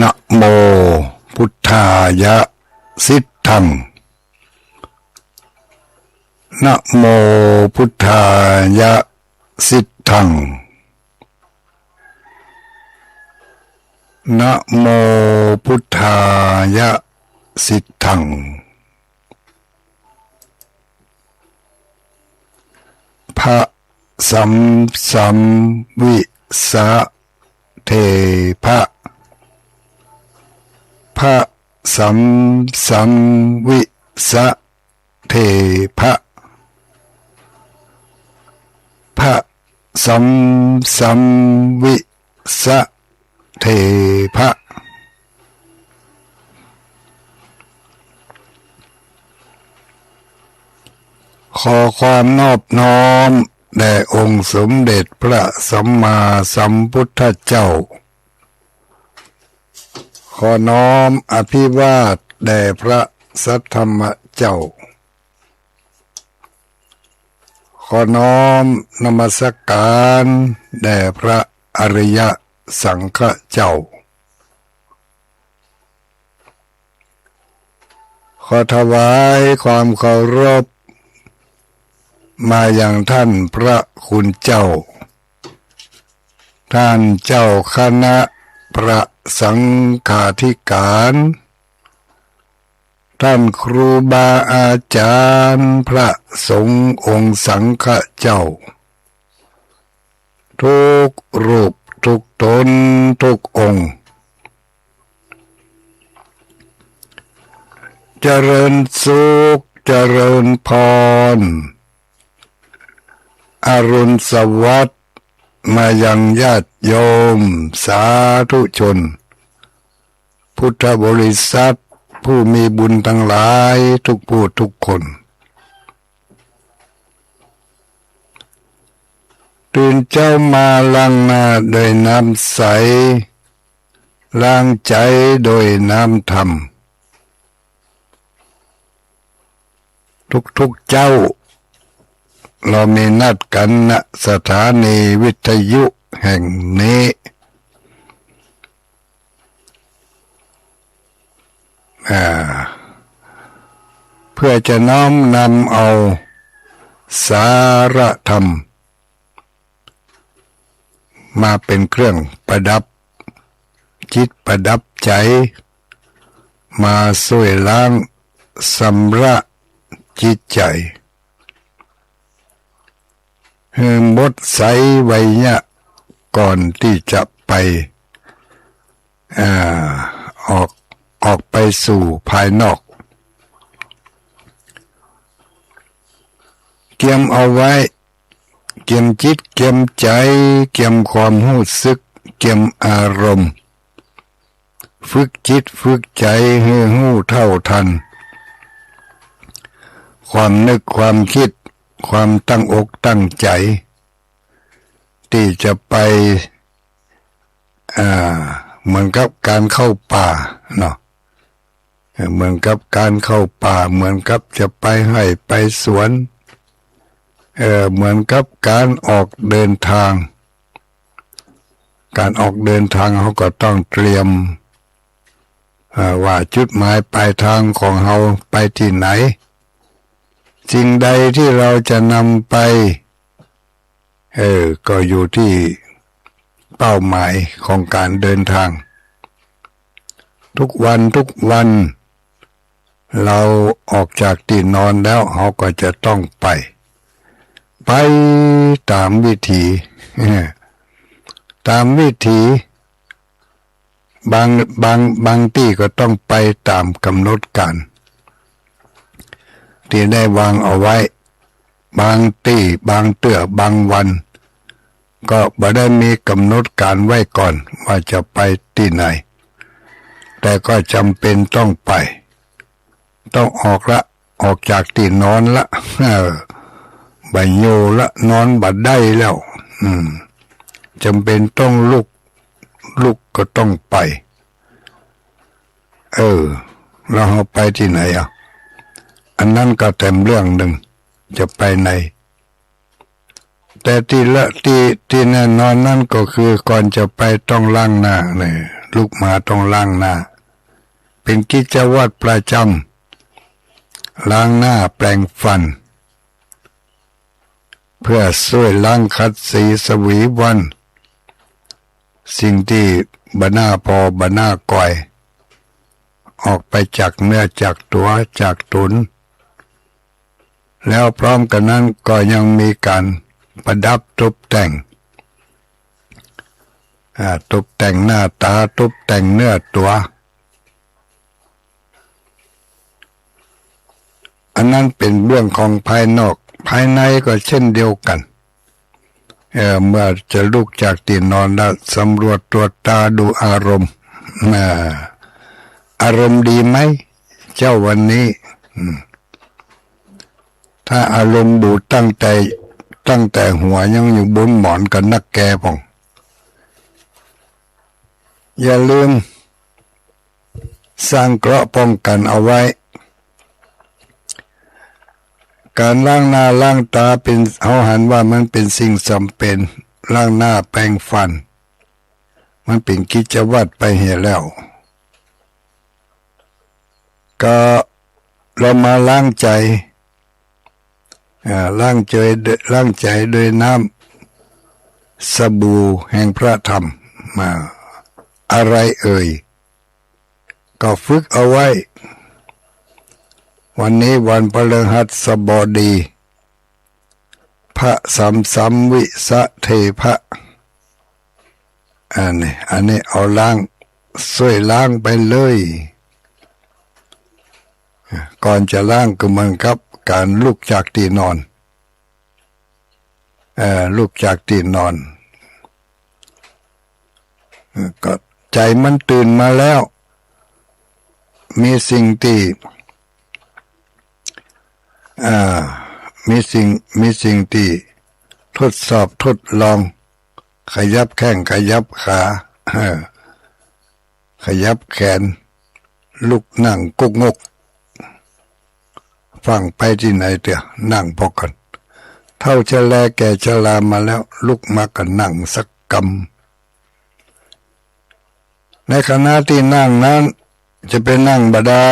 นะโมพุทธายะสิทธังนะโมพุทธายะสิทธังนะโมพุทธายะสิทธังพระสัมสัมวิสะเทพะพระสัมสัมวิสะเทพะพระสัมสัมวิสะเทพะขอความนอบน้อมแด่องค์สมเด็จพระสัมมาสัมพุทธเจ้าขอน้อมอภิวาทแด่พระสัทธรรมเจ้าขอน้อมนมัสการแด่พระอริยสังฆเจ้าขอถวายความเคารพมาอย่างท่านพระคุณเจ้าท่านเจ้าคณะพระสังฆาธิการท่านครูบาอาจารย์พระสงฆ์องค์สังฆเจ้าทุกรูปทุกตนทุกองค์เจริญสุขเจริญพรอรุณสวัสดิ์มายังญาติโยมสาธุชนพุทธบริษัทผู้มีบุญทั้งหลายทุกผู้ทุกคนตื่นเจ้ามาล้างหน้าโดยน้ำใสล้างใจโดยน้ำธรรมทุกเจ้าเรามีนัดกันณสถานีวิทยุแห่งนี้เพื่อจะน้อมนำเอาสารธรรมมาเป็นเครื่องประดับจิตประดับใจมาช่วยล้างสำระจิตใจให้หมดใสไว้เนี่ยก่อนที่จะไปออกไปสู่ภายนอกเก็บเอาไว้เก็บจิตเก็บใจเก็บความรู้สึกเก็บอารมณ์ฝึกจิตฝึกใจให้รู้เท่าทันความนึกความคิดความตั้งอกตั้งใจที่จะไปเหมือนกับการเข้าป่าเนาะเหมือนกับการเข้าป่าเหมือนกับจะไปให้ไปสวนเหมือนกับการออกเดินทางการออกเดินทางเขาก็ต้องเตรียมว่าจุดหมายปลายทางของเขาไปที่ไหนสิ่งใดที่เราจะนำไปก็อยู่ที่ เป้าหมายของการเดินทางทุกวันเราออกจากที่นอนแล้วเราก็จะต้องไปตามวิถีตามวิถีบางที่ก็ต้องไปตามกำหนดการที่ได้วางเอาไว้บางที่บางเตื้อบางวันก็บ่ได้มีกำหนดการไว้ก่อนว่าจะไปที่ไหนแต่ก็จำเป็นต้องไปต้องออกจากที่นอนละบ่โยละนอนบัดได้แล้วจำเป็นต้องลุกก็ต้องไปเราไปที่ไหนอันนั้นก็เต็มเรื่องหนึ่งจะไปไหนแต่ที่แน่นอนนั่นก็คือก่อนจะไปต้องล้างหน้าเนี่ยลุกมาต้องล้างหน้าเป็นกิจวัตรประจำล้างหน้าแปรงฟันเพื่อช่วยล้างขัดสีสวีวันสิ่งที่บหน้าพอบหน้าก่อยออกไปจากเนื้อจากตัวจากตุนแล้วพร้อมกันนั้นก็ยังมีการประดับตกแต่งตกแต่งหน้าตาตกแต่งเนื้อตัวอันนั้นเป็นเรื่องของภายนอกภายในก็เช่นเดียวกันเมื่อจะลุกจากที่นอนแล้วสำรวจตรวจตาดูอารมณ์อารมณ์ดีไหมเจ้าวันนี้ถ้าอารมณ์บูดตั้งแต่หัวยังอยู่บนหมอนกับนักแกป่องอย่าลืมสร้างเกราะป้องกันเอาไว้การล้างหน้าล้างตาเป็นเขาหันว่ามันเป็นสิ่งจำเป็นล้างหน้าแปรงฟันมันเป็นกิจวัตรไปเหี่ยแล้วก็เรามาล้างใจล้างใจโดยน้ำสบู่แห่งพระธรรมมาอะไรก็ฝึกเอาไว้วันนี้วันพฤหัสบดีพระสัมวิสะเทพะอันนี้เอาล้างช่วยล้างไปเลยก่อนจะล้างก็เหมือนกับการลุกจากที่นอนลุกจากที่นอนก็ใจมันตื่นมาแล้วมีสิ่งที่มีสิ่งที่ทดสอบทดลองขยับแข้งขยับขาขยับแขนลุกนั่งกุกงกฟังไปที่ไหนเถอะนั่งพอกันเท่าจะแลแก่ชรามาแล้วลุกมากันนั่งสักกำในขณะที่นั่งนั้นจะไปนั่งบ่ได้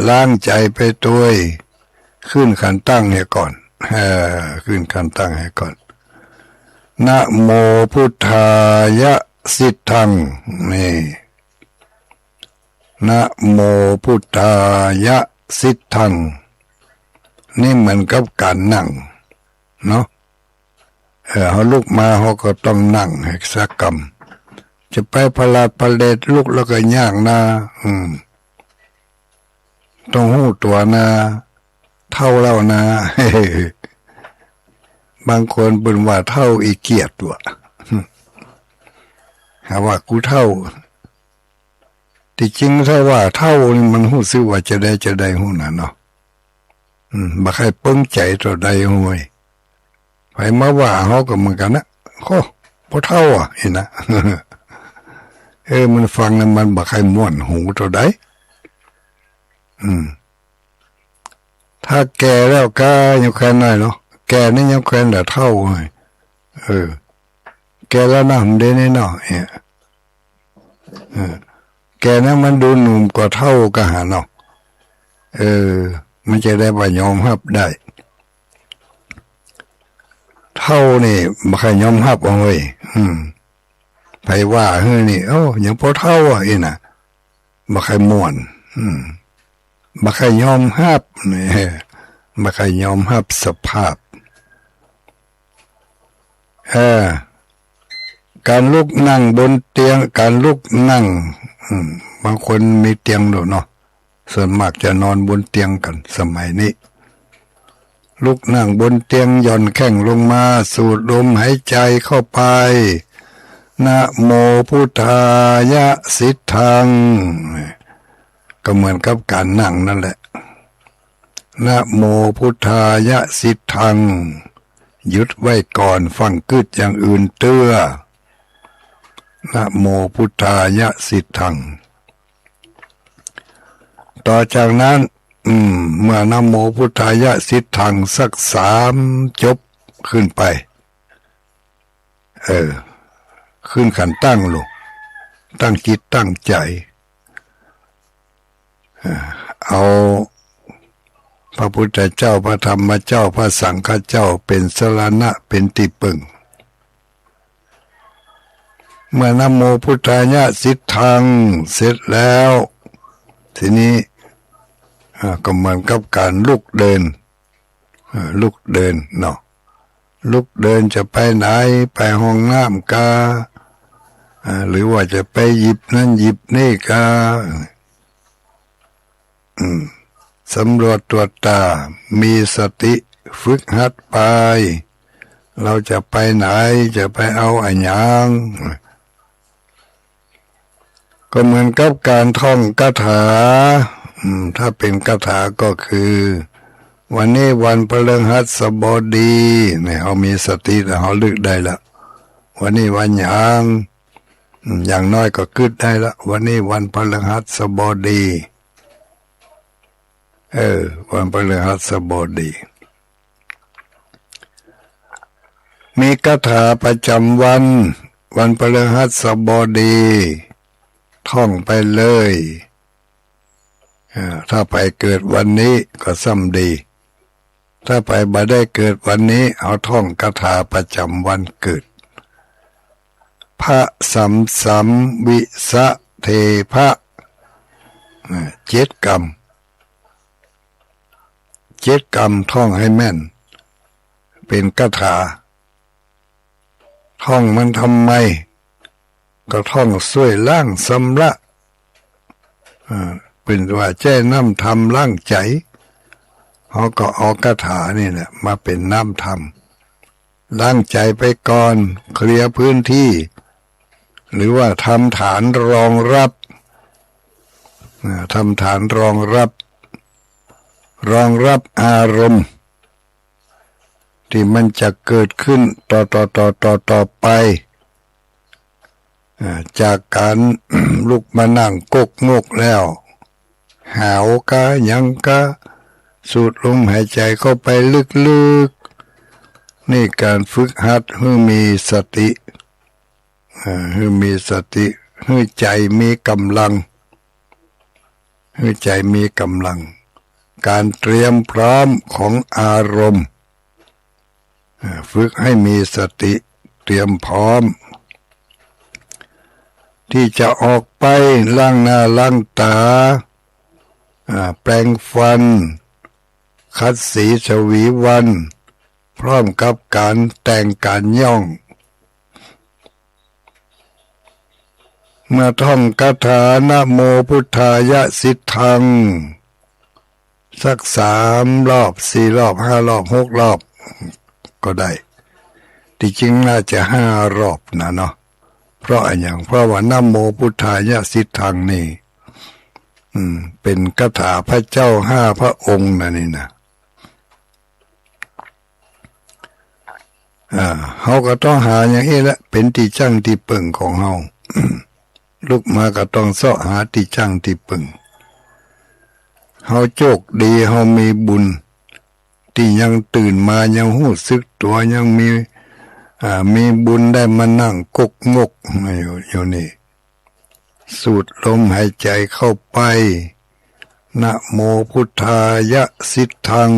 ล้างใจไปด้วยขึ้นขันตั้งให้ก่อนขึ้นขันตั้งให้ก่อนนะโมพุทธายะสิทธังนี่นะโมพุทธายะสิทธังนี่เหมือนกับการนั่งเนาะเขาลุกมาเขาก็ต้องนั่งให้สักกำจะไปพลาดพลเดชลุกแล้วก็ยากนะต้องหู้ตัวนะเท่าแล้วนะบางคนเป็นว่าเท่าอีเกียรตัวหาว่ากูเท่าที่จริงถ้าว่าเท่านี่มันหู้สึกว่าจะได้หู้น่ะเนาะบ่ใครปึ้งใจตัวใดห่วยไปมาว่าเฮาก็เหมือนกันนะโอ้บ่เท่าเห็นนะมันฟังแล้วมันบ่ใครม่วนหูตัวใดถ้าแก่แล้วก็ยังแค่น้อยเนาะแก่นี่ยังแค่แต่เท่าเลยแก่แล้วนะผมเด้นี่เนาะแก่นั้นมันดูหนุ่มกว่าเท่าก็หาเนาะมันจะได้ว่ายอมรับได้เท่านี่บ่ใครยอมรับเอาเว้ย ว่าเฮ้ยนี่โอ้ยังพอเท่าอ่ะอีน่ะบ่ใครม่วนบ่ใครยอมรับนี่บ่ใครยอมรับสภาพการลุกนั่งบนเตียงการลุกนั่งบางคนมีเตียงด้วยเนาะส่วนมากจะนอนบนเตียงกันสมัยนี้ลุกนั่งบนเตียงหย่อนแข้งลงมาสูดลมหายใจเข้าไปนะโมพุทธายะสิทธังก็เหมือนกับการนั่งนั่นแหละนะโมพุทธายะสิทธังหยุดไว้ก่อนฟังกึดอย่างอื่นเตื้อนะโมพุทธายะสิทธังต่อจากนั้นเมื่อนะโมพุทธายะสิทธังสัก3จบขึ้นไปขึ้นขันตั้งลงตั้งจิตตั้งใจเอาพระพุทธเจ้าพระธรรมเจ้าพระสังฆเจ้าเป็นสรณะเป็นที่พึ่งเมื่อนะโมพุทธายะสิทธังเสร็จแล้วทีนี้ก็เหมือนกับการลุกเดินเนาะลุกเดินจะไปไหนไปห้องน้ำกาหรือว่าจะไปหยิบนั่นหยิบนี่กาสำรวจตรวจตามีสติฝึกหัดไปเราจะไปไหนจะไปเอาอะไรอย่างก็เหมือนกับการท่องคาถาถ้าเป็นคาถาก็คือวันนี้วันพฤหัสบดีเนี่ยเรามีสติแล้วเราลึกได้ละวันนี้วันอย่างน้อยก็คิดได้ละวันนี้วันพฤหัสบดีวันพฤหัสบดีมีคาถาประจำวันพฤหัสบดีท่องไปเลยถ้าไปเกิดวันนี้ก็ซ้ำดีถ้าไปบ่ได้เกิดวันนี้เอาท่องคาถาประจำวันเกิดพระสัมวิสะเทพะ7 กรรมท่องให้แม่นเป็นคาถาท่องมันทำไมก็ท่องช่วยล้างสำระเป็นว่าแจ้น้ำธรรมล้างใจเขาก็เอาคาถานี่แหละมาเป็นน้ำธรรมล้างใจไปก่อนเคลียร์พื้นที่หรือว่าทำฐานรองรับอารมณ์ที่มันจะเกิดขึ้นต่อไปจากการลุกมานั่งกกงกแล้วหาวกะยังกะสูดลมหายใจเข้าไปลึกๆนี่การฝึกหัดให้มีสติให้ใจมีกำลังการเตรียมพร้อมของอารมณ์ฝึกให้มีสติเตรียมพร้อมที่จะออกไปล้างหน้าล้างตาแปรงฟันขัดสีชวีวันพร้อมกับการแต่งการย่องเมื่อท่องคาถานะโมพุทธายะสิทธังสัก3 รอบ4 รอบ5 รอบ6 รอบก็ได้ที่จริงน่าจะ5 รอบนะเนาะเพราะว่านะโมพุทธายะสิทธังนี่เป็นคาถาพระเจ้า5 พระองค์นี่นะเขาก็ต้องหาอย่างนี้แหละเป็นที่จังที่ปึ่งของเขาลุกมาก็ต้องเสาะหาที่จังที่ปึ่งเขาโชคดีเขามีบุญที่ยังตื่นมายังรู้สึกตัวยังมีบุญได้มานั่งกกงกอยู่นี่สูดลมหายใจเข้าไปนะโมพุทธายะสิทธัง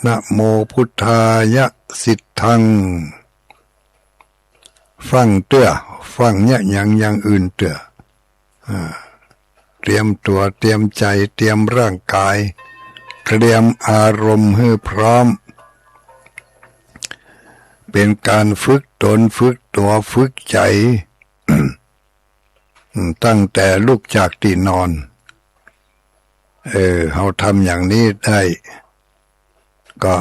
นะโมพุทธายะสิทธัง ฟังเตื้อฟังเนี่ยอย่างอื่นเตื้อเตรียมตัวเตรียมใจเตรียมร่างกายเตรียมอารมณ์ให้พร้อมเป็นการฝึกตนฝึกตัวฝึกใจ ตั้งแต่ลุกจากที่นอนเราทำอย่างนี้ได้ก็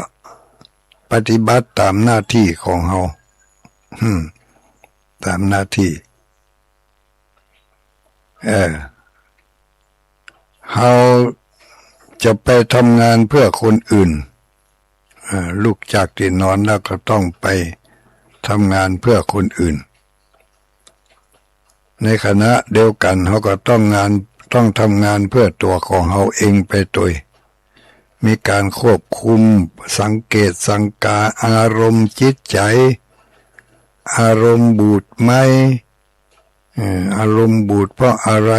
ปฏิบัติตามหน้าที่ของเราตามหน้าที่เราจะไปทำงานเพื่อคนอื่นลุกจากที่นอนแล้วก็ต้องไปทำงานเพื่อคนอื่นในขณะเดียวกันเขาก็ต้องทำงานเพื่อตัวของเขาเองไปตัวมีการควบคุมสังเกตสังกาอารมณ์จิตใจอารมณ์บูดไหมอารมณ์บูดเพราะอะไร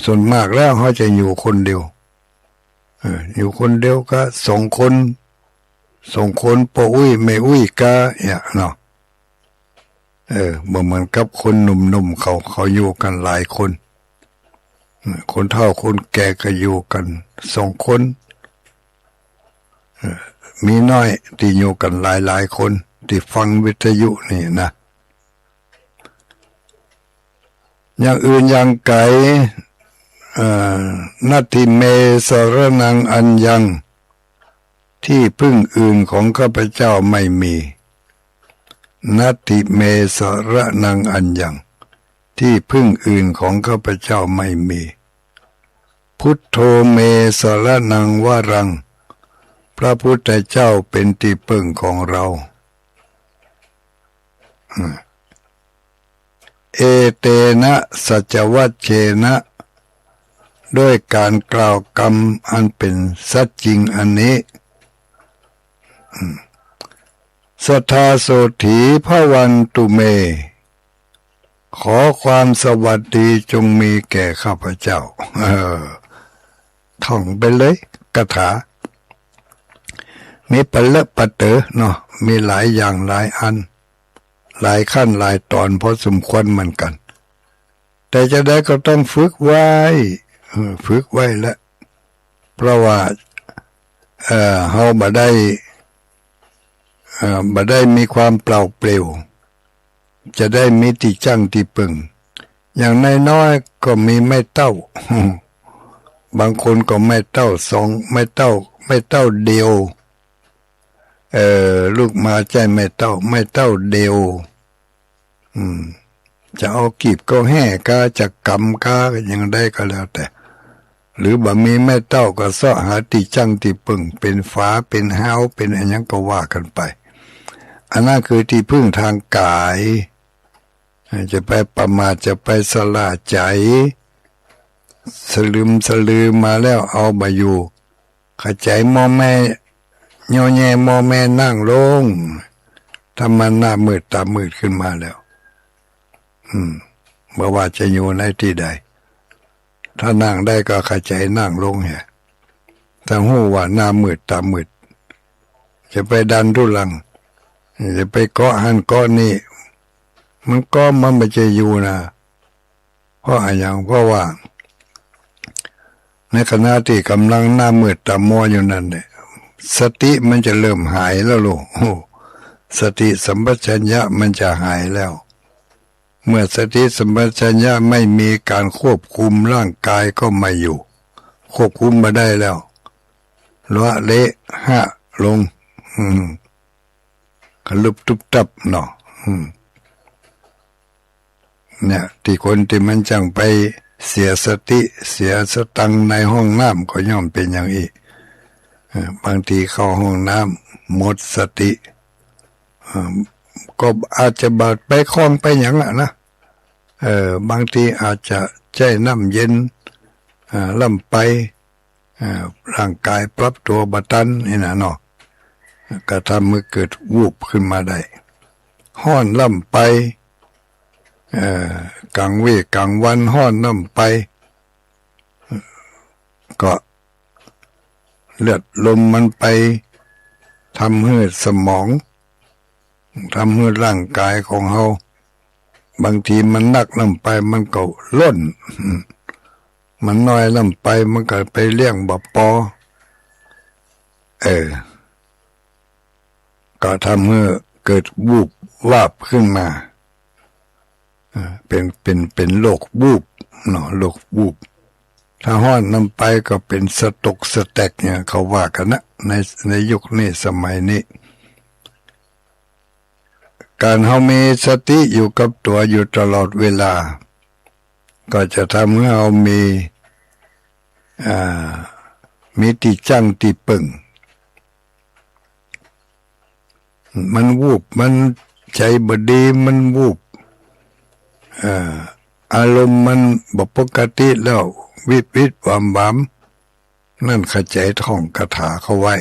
ส่วนมากแล้วเขาจะอยู่คนเดียวอยู่คนเดียวก็ส่งคนปออุ้ยไม่อุ้ยก็เนาะเหมือนกับคนหนุ่มๆเขาอยู่กันหลายคนคนเฒ่าคนแก่ก็อยู่กัน2 คนมีน้อยที่อยู่กันหลายคนที่ฟังวิทยุนี่นะอย่างอื่นอย่างไกลนัตถิเมสรนังอัญญังที่พึ่งอื่นของข้าพเจ้าไม่มีนัตถิเมสรนังอัญญังที่พึ่งอื่นของข้าพเจ้าไม่มีพุทโธเมสรนังวรังพระพุทธเจ้าเป็นที่พึ่งของเราเอเตนะสัจวัชเชนะด้วยการกล่าวกรรมอันเป็นสัจจริงอันนี้สัทธาโสถีภวันตุเมขอความสวัสดีจงมีแก่ข้าพเจ้าท่องไปเลยคาถามีปะเลอะปะเต๋อเนาะมีหลายอย่างหลายอันหลายขั้นหลายตอนพอสมควรเหมือนกันแต่จะได้ก็ต้องฝึกไว้แล้วเพราะว่าเฮาบ่ได้มีความเปล่าเปลี่ยวจะได้มีที่จังที่ปึงอย่างน้อยๆก็มีไม่เต้า บางคนก็ไม่เต้า2ไม่เต้าเดียวลูกมาใจไม่เต้าเดียวจะเอากีบก็แห่กาจะกำกาอย่างได้ก็แล้วแต่หรือบ่มีไม่เต้าก็เสาะหาที่จังที่ปึงเป็นฟ้าเป็นห้าวเป็นอะไรอย่างก็ว่ากันไปอันนั้นคือที่พึ่งทางกายจะไปประมาทจะไปสละใจสลืมมาแล้วเอามาอยู่ขจายมอแม่โยแย่มอแม่นั่งลงถ้ามันหน้ามืดตามืดขึ้นมาแล้วเมื่อว่าจะอยู่ในที่ใดถ้านั่งได้ก็ขจายนั่งลงแฮะถ้าหู้ว่าหน้ามืดตามืดจะไปดันทุลังจะไปเกาะหันเกาะนี่มันไม่จะอยู่นะเพราะว่าในขณะที่กำลังหน้ามืดตามัวอยู่นั่นเนี่ยสติมันจะเริ่มหายแล้วลูกสติสัมปชัญญะมันจะหายแล้วเมื่อสติสัมปชัญญะไม่มีการควบคุมร่างกายก็ไม่อยู่ควบคุมมาได้แล้วละเละลงขลุบตุบตับเนาะเนี่ยที่คนที่มันจังไปเสียสติเสียสตังในห้องน้ำก็ย่อมเป็นอย่างนี้บางทีเข้าห้องน้ำหมดสติก็อาจจะบาดไปคล้องไปอย่างนะบางทีอาจจะใช้น้ำเย็นล่ำไปร่างกายปรับตัวบัตันนี่นะเนาะก็ทำให้เกิดวูบขึ้นมาได้ห้อนล่ำไปกลางวันห้อนล่ำไปก็เลือดลมมันไปทำให้สมอง ทำให้ร่างกายของเราบางทีมันนักลำไปมันก็ล้นมันน้อยลำไปมันก็ไปเลี้ยงบ่พอก็ทำให้เกิดวูบวาบขึ้นมาเป็นโรควูบเนาะโรควูบถ้าห้อนนำไปก็เป็นสตกสแต็กเนี่ยเขาว่ากันนะในยุคนี้สมัยนี้การเฮามีสติอยู่กับตัวอยู่ตลอดเวลาก็จะทำให้เรามีที่จังที่ปึงมันวูบมันใจบดีมันวูบอารมณ์มันบ่ปกติแล้ววิบวามนั่นขจายท่องคาถาเขาไว้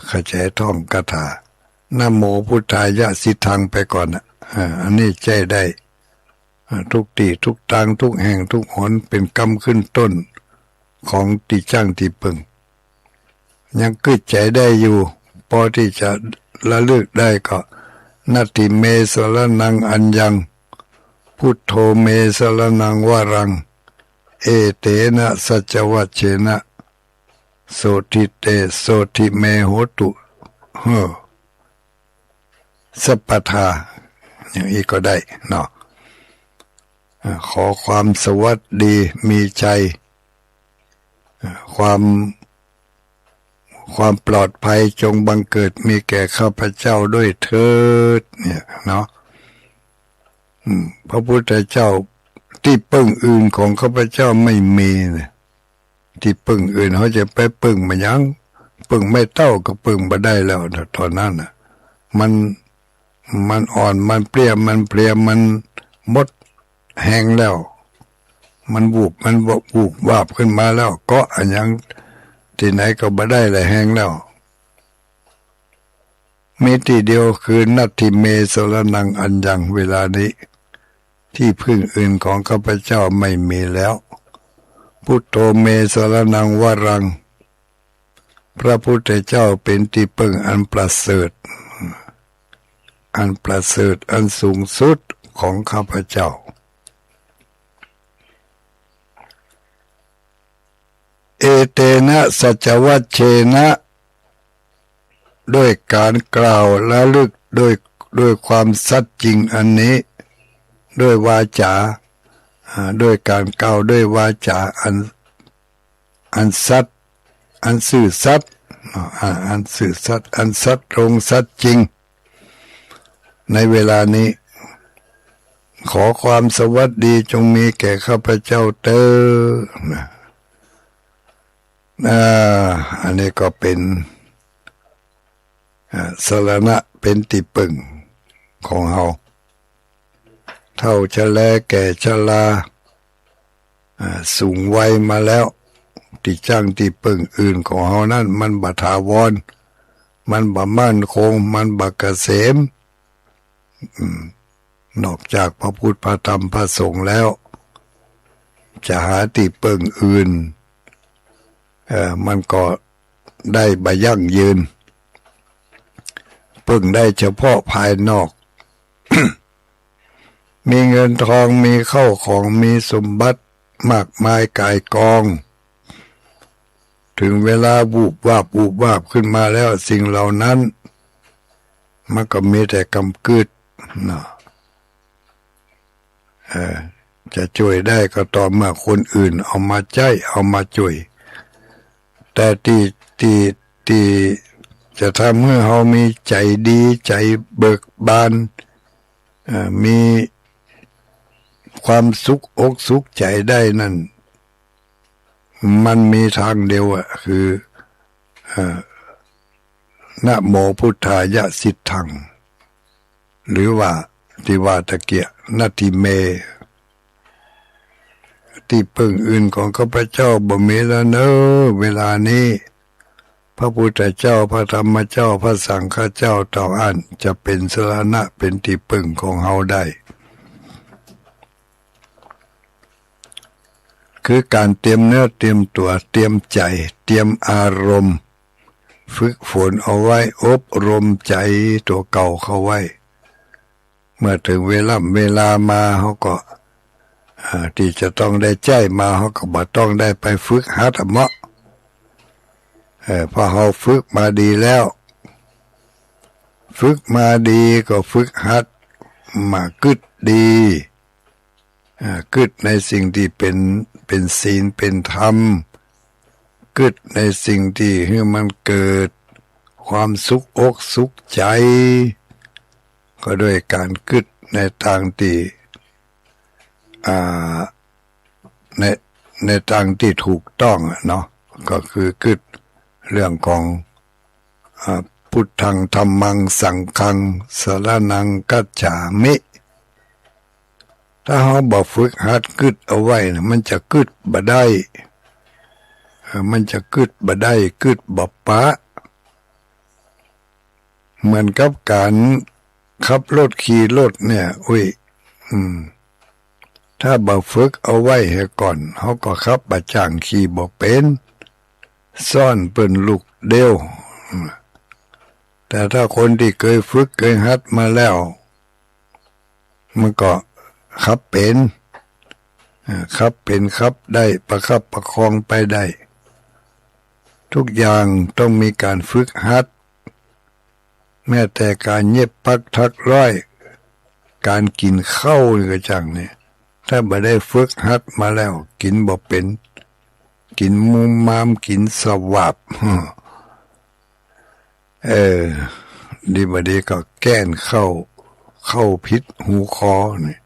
ขจายท่องคาถานะโมพุทธายะสิทังไปก่อนอันนี้ใจได้ทุกที่ทุกทางทุกแห่งทุกหนเป็นกรรมขึ้นต้นของที่จ้างที่ปึงยังกึดใจได้อยู่พอที่จะระลึกได้ก็นัตถิเมสรนังอัญญังพุทโธเมสรนังวรังเอเตนะสัจวัชเชนะโสทิเตโสทิเมโหตุสัพพทาอย่างนี้ก็ได้เนาะขอความสวัสดีมีใจความปลอดภัยจงบังเกิดมีแก่ข้าพเจ้าด้วยเถิดเนี่ยเนาะพระพุทธเจ้าที่พึ่งอื่นของข้าพเจ้าไม่มีเนี่ยที่พึ่งอื่นเขาจะไปพึ่งมายังพึ่งไม่เต้าก็พึ่งมาได้แล้วตอนนั้นน่ะมันอ่อนมันเปรี้ยมันเพลียมันหมดแห้งแล้วมันวูบวาบขึ้นมาแล้วก็อันยังที่ไหนก็บ่ได้เลยแห้งแล้วมีที่เดียวคือนัตถิเมสรนังอัญญังเวลานี้ที่พึ่งอื่นของข้าพเจ้าไม่มีแล้วพุทโธเมสรนังวรังพระพุทธเจ้าเป็นที่พึ่งอันประเสริฐอันสูงสุดของข้าพเจ้าเอเตนะสัจวัชเชนะด้วยการกล่าวและลึกด้วยความสัตย์จริงอันนี้ด้วยวาจาด้วยการกล่าวด้วยวาจาอันสัตย์อันซื่อสัตย์อันซื่อสัตย์อันสัตย์ตรงสัตย์จริงในเวลานี้ขอความสวัสดีจงมีแก่ข้าพเจ้าเถิดอันนี้ก็เป็นสรณะเป็นที่ปึงของเฮาเท่าชะแลแก่ชราสูงวัยมาแล้วที่จ้างที่ปึงอื่นของเฮานั้นมันบ่ถาวรมันบ่มั่นคงมันบ่เกษมนอกจากพระพุทธพระธรรมพระสงฆ์แล้วจะหาที่ปึงอื่นมันก็ได้บ่ยั่งยืนพึ่งได้เฉพาะภายนอก มีเงินทองมีเข้าของมีสมบัติมากมายกายกองถึงเวลาวูบวาบขึ้นมาแล้วสิ่งเหล่านั้นมันก็มีแต่กำกึดเนาะจะช่วยได้ก็ต่อเมื่อคนอื่นเอามาใช้เอามาช่วยแต่ที่จะทำให้เรามีใจดีใจเบิกบานมีความสุขอกสุขใจได้นั่นมันมีทางเดียวคือนะโมพุทธายะสิทธังหรือว่าที่ว่าตะเกียนัตถิเมที่พึ่งอื่นของข้าพเจ้าบ่มีแล้วเนอะเวลานี้พระพุทธเจ้าพระธรรมเจ้าพระสังฆเจ้าเต่าอันจะเป็นสรณะเป็นที่พึ่งของเฮาได้คือการเตรียมเนื้อเตรียมตัวเตรียมใจเตรียมอารมณ์ ฝึกฝนเอาไว้อบรมใจตัวเก่าเข้าไว้เมื่อถึงเวลามาเขาก็ที่จะต้องได้ใจมาเขาก็บ่ต้องได้ไปฝึกหัดเมาะพอเขาฝึกมาดีแล้วฝึกมาดีก็ฝึกหัดมากึดดีกึดในสิ่งที่เป็นศีลเป็นธรรมกึดในสิ่งที่ให้มันเกิดความสุขอกสุขใจก็ด้วยการกึดในทางที่ในทางที่ถูกต้องเนาะก็คือกึดเรื่องของพุทธังธัมมังสังฆังสรณังคัจฉามิถ้าเราบ่ฝึกหัดกึดเอาไว้นะมันจะกึดบ่ได้มันจะกึดบ่ได้กึดบ่ปะเหมือนกับการขับรถขี่รถเนี่ยถ้าบ่ฝึกเอาไว้ให้ก่อนเขาก็ขับบ่จ้างขี่บ่เป็นซ่อนเปิ้นลูกเดียวแต่ถ้าคนที่เคยฝึกเคยหัดมาแล้วมันก็ขับเป็นขับได้ประคับประคองไปได้ทุกอย่างต้องมีการฝึกหัดแม้แต่การเย็บปักถักร้อยการกินข้าวนี่ก็จังเนี่ยถ้าบ่ได้ฝึกหัดมาแล้วกินบ่เป็นกินมุมมามกินสวับดีบ่ดีก็แก้นเข้าพิษหูคอเนี่ย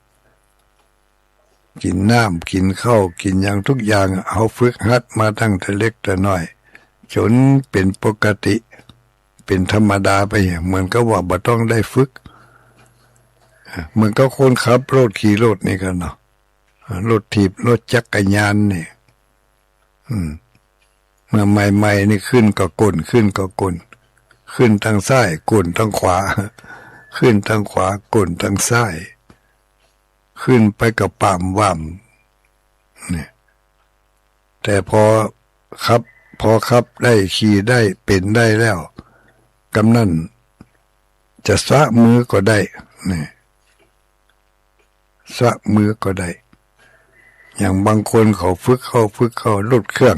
กินน้ำกินข้าวกินอย่างทุกอย่างเอาฝึกหัดมาตั้งแต่เล็กแต่น้อยจนเป็นปกติเป็นธรรมดาไปเหมือนกับว่าบ่ต้องได้ฝึกเหมือนกับคนขับรถขี่รถนี่กันเนาะรถถีบรถจักรยานนี่เมื่อใหม่ๆนี่ขึ้นก็ก้นขึ้นก็ก้นขึ้นทางซ้ายก้นทางขวาขึ้นทางขวาก้นทางซ้ายขึ้นไปกับป่ามว่ำเนี่ยแต่พอขับได้ขี่ได้เป็นได้แล้วกำนั้นจะสะมือก็ได้เนี่ยสะมือก็ได้อย่างบางคนเขาฝึกเข้ารถเครื่อง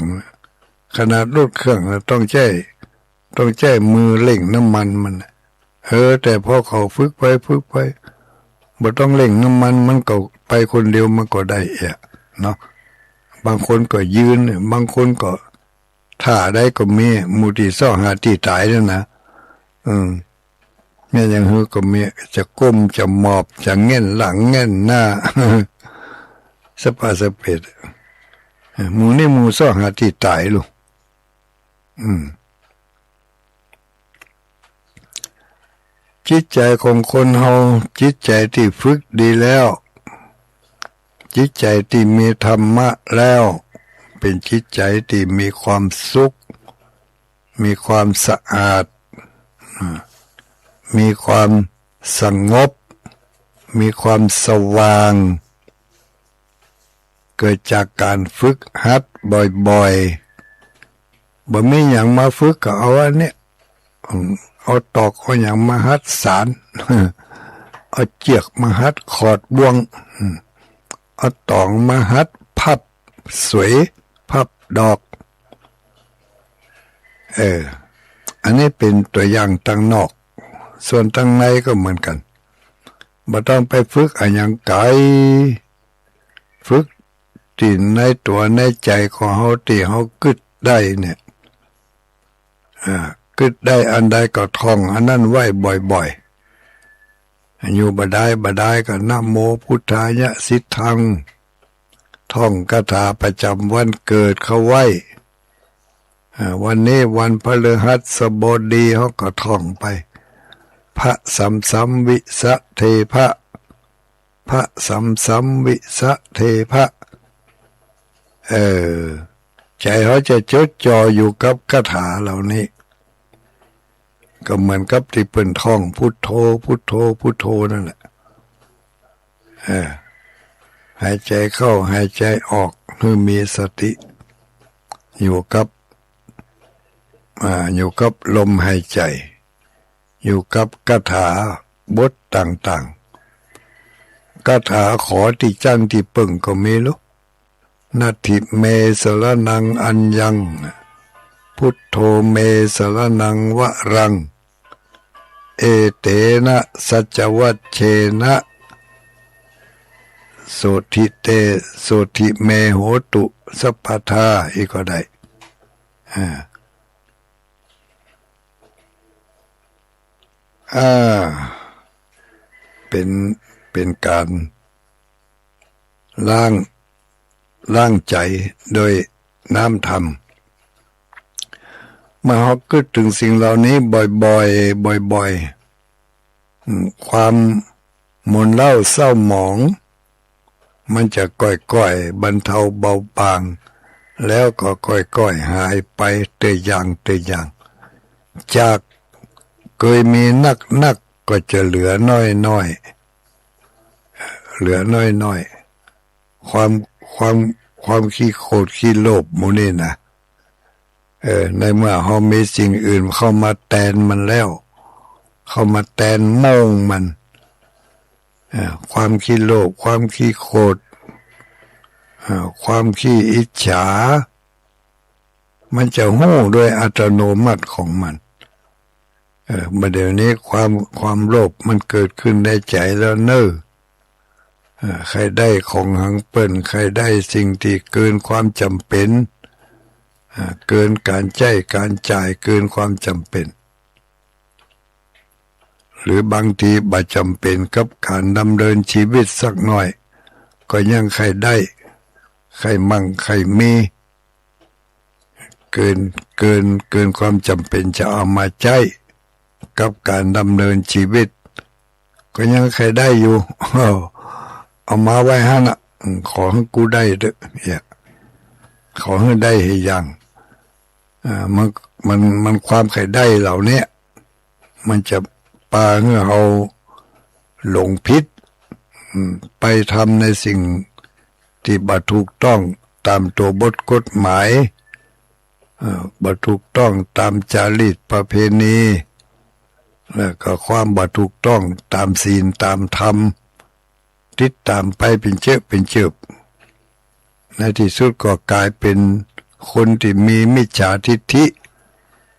ขนาดรถเครื่องต้องใช้มือเร่งน้ำมันมันแต่พอเขาฝึกไปบ่ต้องเร่งน้ำมันมันก็ไปคนเดียวมันก็ได้เนาะบางคนก็ยืนบางคนก็ท่าได้ก็มีมูที่ซ่อหาที่ตายแล้วนะแม่ยังฮือก็มีจะก้มจะหมอบจะเง่นหลังเง่นหน้าสปาสเปดหมูนี่หมูซ่อหาที่ตายลูกจิตใจของคนเฮาจิตใจที่ฝึกดีแล้วจิตใจที่มีธรรมะแล้วเป็นจิตใจที่มีความสุขมีความสะอาดมีความสงบมีความสว่างเกิดจากการฝึกหัดบ่อยๆบ่มีหยังมาฝึกก็เอาอันนี้เอาตอกเอาหยังมาหัดสารเอาเจียกมาหัดขอดบ่วงเอาตองมาหัดพับสวยพับดอกอันนี้เป็นตัวอย่างตั้งนอกส่วนตั้งในก็เหมือนกันบ่ต้องไปฝึกอันหยังไกลฝึกที่ในตัวในใจของเฮาที่เฮากึดได้เนี่ยกึดได้อันใดก็ท่องอันนั้นไว้บ่อยๆอยู่บ่ได้ก็นะโมพุทธายะสิทธังท่องคาถาประจำวันเกิดเขาไว้วันนี้วันพฤหัสบดีเขาก็ท่องไปพระสัมวิสะเทพะพระสัมวิสะเทพะใจเขาจะจดจ่ออยู่กับคาถาเหล่านี้ก็เหมือนกับที่เปิ้นท่องพุทโธพุทโธพุทโธนั่นแหละหายใจเข้าหายใจออกให้มีสติอยู่กับ อยู่กับลมหายใจอยู่กับคาถาบทต่างๆคาถาขอที่จังที่ปึ่งก็มีลูกนาทิเมสรนังอัญญังพุทโธเมสรนังวรังเอเตนะสัจวัชเชนะโสทิเตโสทิเมโหตุสัพพทาอีกก็ได้เป็นการล้างใจโดยน้ำธรรมเมื่อเราคิดถึงสิ่งเหล่านี้บ่อยๆความหม่นเล่าเศร้าหมองมันจะก่อยๆบรรเทาเบาบางแล้วก็ก่อยๆหายไปเตยอย่างจากเคยมีนักก็จะเหลือน้อยความขี้โคตรขี้โลภหมู่นี่นะในเมื่อเฮามีสิ่งอื่นเข้ามาแทนมันแล้วเข้ามาแทนโม่งมันความขี้โลภความขี้โคตรความขี้อิจฉามันจะหู้ด้วยอัตโนมัติของมันมาเดี๋ยวนี้ความโลภมันเกิดขึ้นในใจแล้วใครได้ของหังเปิ้นใครได้สิ่งที่เกินความจำเป็นเกินการใช้การจ่ายเกินความจำเป็นหรือบางทีบ่จำเป็นกับการดำเนินชีวิตสักหน่อยก็ยังใครได้ใครมั่งใครมีเกินความจำเป็นจะเอามาใช้กับการดำเนินชีวิตก็ยังใครได้อยู่เอามาไว้ให้นะขอให้กูได้เด้อขอให้ได้ให้ยังมันความใครได้เหล่านี้มันจะปาเมื่อเราหลงผิดไปทำในสิ่งที่บ่ถูกต้องตามตัวบทกฎหมายบ่ถูกต้องตามจารีตประเพณีแล้วก็ความบ่ถูกต้องตามศีลตามธรรมติดตามไปเป็นเจือบในที่สุดก็กลายเป็นคนที่มีมิจฉาทิฏฐิ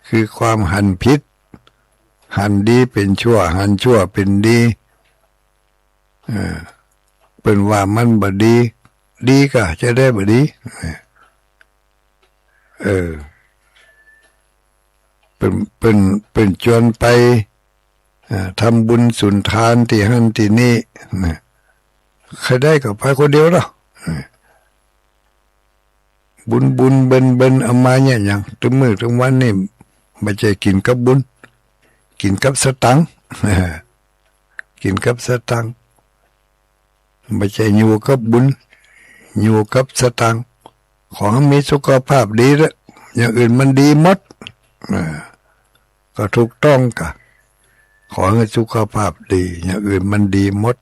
คือความหันผิดหันดีเป็นชั่วหันชั่วเป็นดีเป็นว่ามันบ่ดีก็จะได้บ่ดีเป็นจวนไปทำบุญสุนทานที่หันที่นี่ใครได้ก็ไปคนเดียวหรอบุญเบิ้นเอามาเนี่ยอย่างถึงมื้อถึงวันนี่ไม่ใช่กินกับบุญกินกับสตังค์กินกับสตังค์ไม่ใช่อยู่กับบุญอยู่กับสตังค์ขอให้มีสุขภาพดีแล้วอย่างอื่นมันดีหมดก็ถูกต้องกะขอให้สุขภาพดีอย่างอื่นมันดีหมด